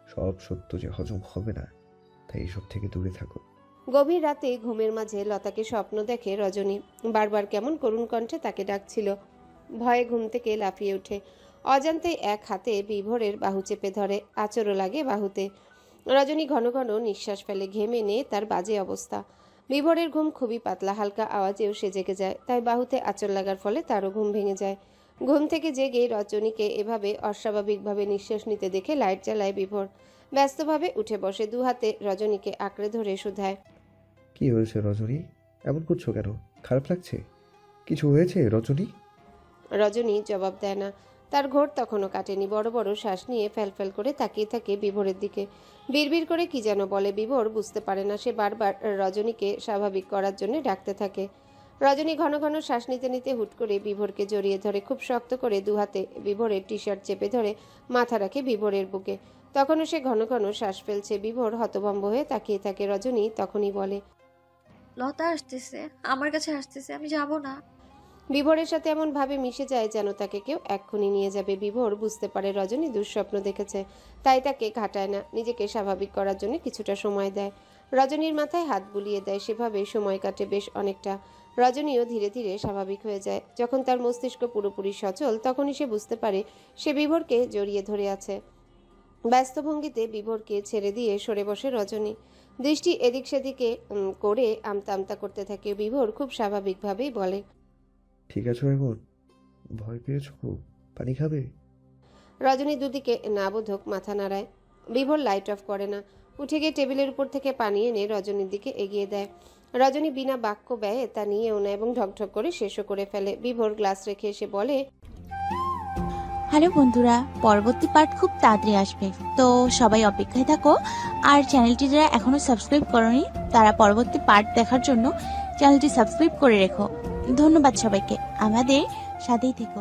সব সত্য যে হজম হবে না, তাই এসব থেকে দূরে থাকো। গভীর রাতে ঘুমের মাঝে লতাকে স্বপ্ন দেখে রজনী। বারবার কেমন করুণ কণ্ঠে তাকে ডাকছিল। ভয়ে ঘুম থেকে লাফিয়ে ওঠে। অজান্তে এক হাতে বিভোরের বাহু চেপে ধরে। আঁচড়ও লাগে বাহুতে। রজনী ঘন ঘন নিঃশ্বাস ফেলে। ঘেমে নিয়ে তার বাজে অবস্থা। বিভোরের ঘুম খুবই পাতলা, হালকা আওয়াজেও সে জেগে যায়। তাই বাহুতে আঁচড় লাগার ফলে তারও ঘুম ভেঙে যায়। ঘুম থেকে জেগে রজনীকে এভাবে অস্বাভাবিকভাবে নিঃশ্বাস নিতে দেখে লাইট জ্বালায় বিভোর। ব্যস্তভাবে উঠে বসে। দু হাতে রজনীকে আঁকড়ে ধরে শুধায়, কি হয়েছে রজনী? এমন করছো কেন? খারাপ লাগছে? কিছু হয়েছে রজনী? রজনী জবাব দেয় না। তার ঘোর তখনও কাটেনি। বড় বড় শ্বাস নিয়ে ফ্যালফ্যাল করে তাকিয়ে থাকে বিভোরের দিকে। বিড়বিড় করে কি যেন বলে। বিভোর বুঝতে পারে না। সে বারবার রজনীকে স্বাভাবিক করার জন্য ডাকতে থাকে। রজনী ঘন ঘন শ্বাস নিতে নিতে হুট করে বিভোরকে জড়িয়ে ধরে। খুব শক্ত করে দু হাতে বিভোরের টি শার্ট চেপে ধরে মাথা রাখে বিভোরের বুকে। তখনও সে ঘন ঘন শ্বাস ফেলছে। বিভোর হতভম্ব হয়ে তাকিয়ে থাকে। রজনী তখনই বলে, লতা আসতেছে, আমার কাছে আসতেছে, আমি যাব না। বিভোরের সাথে এমন ভাবে মিশে যায় যেন তাকে কেউ এক্ষুনি নিয়ে যাবে। বিভোর বুঝতে পারে রজনী দুঃস্বপ্ন দেখেছে, তাই তাকে ঘাটায় না। নিজেকে স্বাভাবিক করার জন্য কিছুটা সময় দেয়। রজনীর মাথায় হাত বুলিয়ে দেয়। সেভাবে সময় কাটে বেশ অনেকটা। রজনীও ধীরে ধীরে স্বাভাবিক হয়ে যায়। যখন তার মস্তিষ্ক পুরোপুরি সচল, তখনই সে বুঝতে পারে সে বিভোরকে জড়িয়ে ধরে আছে। ব্যস্ত ভঙ্গিতে বিভোরকে ছেড়ে দিয়ে সরে বসে রজনী। দৃষ্টি এদিক সেদিকে করে আমতা আমতা করতে থাকে। বিভোর খুব স্বাভাবিকভাবেই বলে, ঠিক আছো এখন? ভয় পেয়েছো খুব? পানি খাবে? রজনী দুদিকে নাবোধক মাথা নাড়ায়। বিভোর লাইট অফ করে না। উঠে গিয়ে টেবিলের উপর থেকে পানি এনে রজনীর দিকে এগিয়ে দেয়। রজনী বিনা বাক্য ব্যয়ে তা নিয়েও না এবং ঢকঢক করে শেষও করে ফেলে। বিভোর গ্লাস রেখে এসে বলে, হ্যালো বন্ধুরা, পরবর্তী পার্ট খুব তাড়াতাড়ি আসবে, তো সবাই অপেক্ষায় থাকো। আর চ্যানেলটি যারা এখনো সাবস্ক্রাইব করোনি তারা পরবর্তী পার্ট দেখার জন্য চ্যানেলটি সাবস্ক্রাইব করে রেখো। ধন্যবাদ সবাইকে, আমাদের সাথেই থেকো।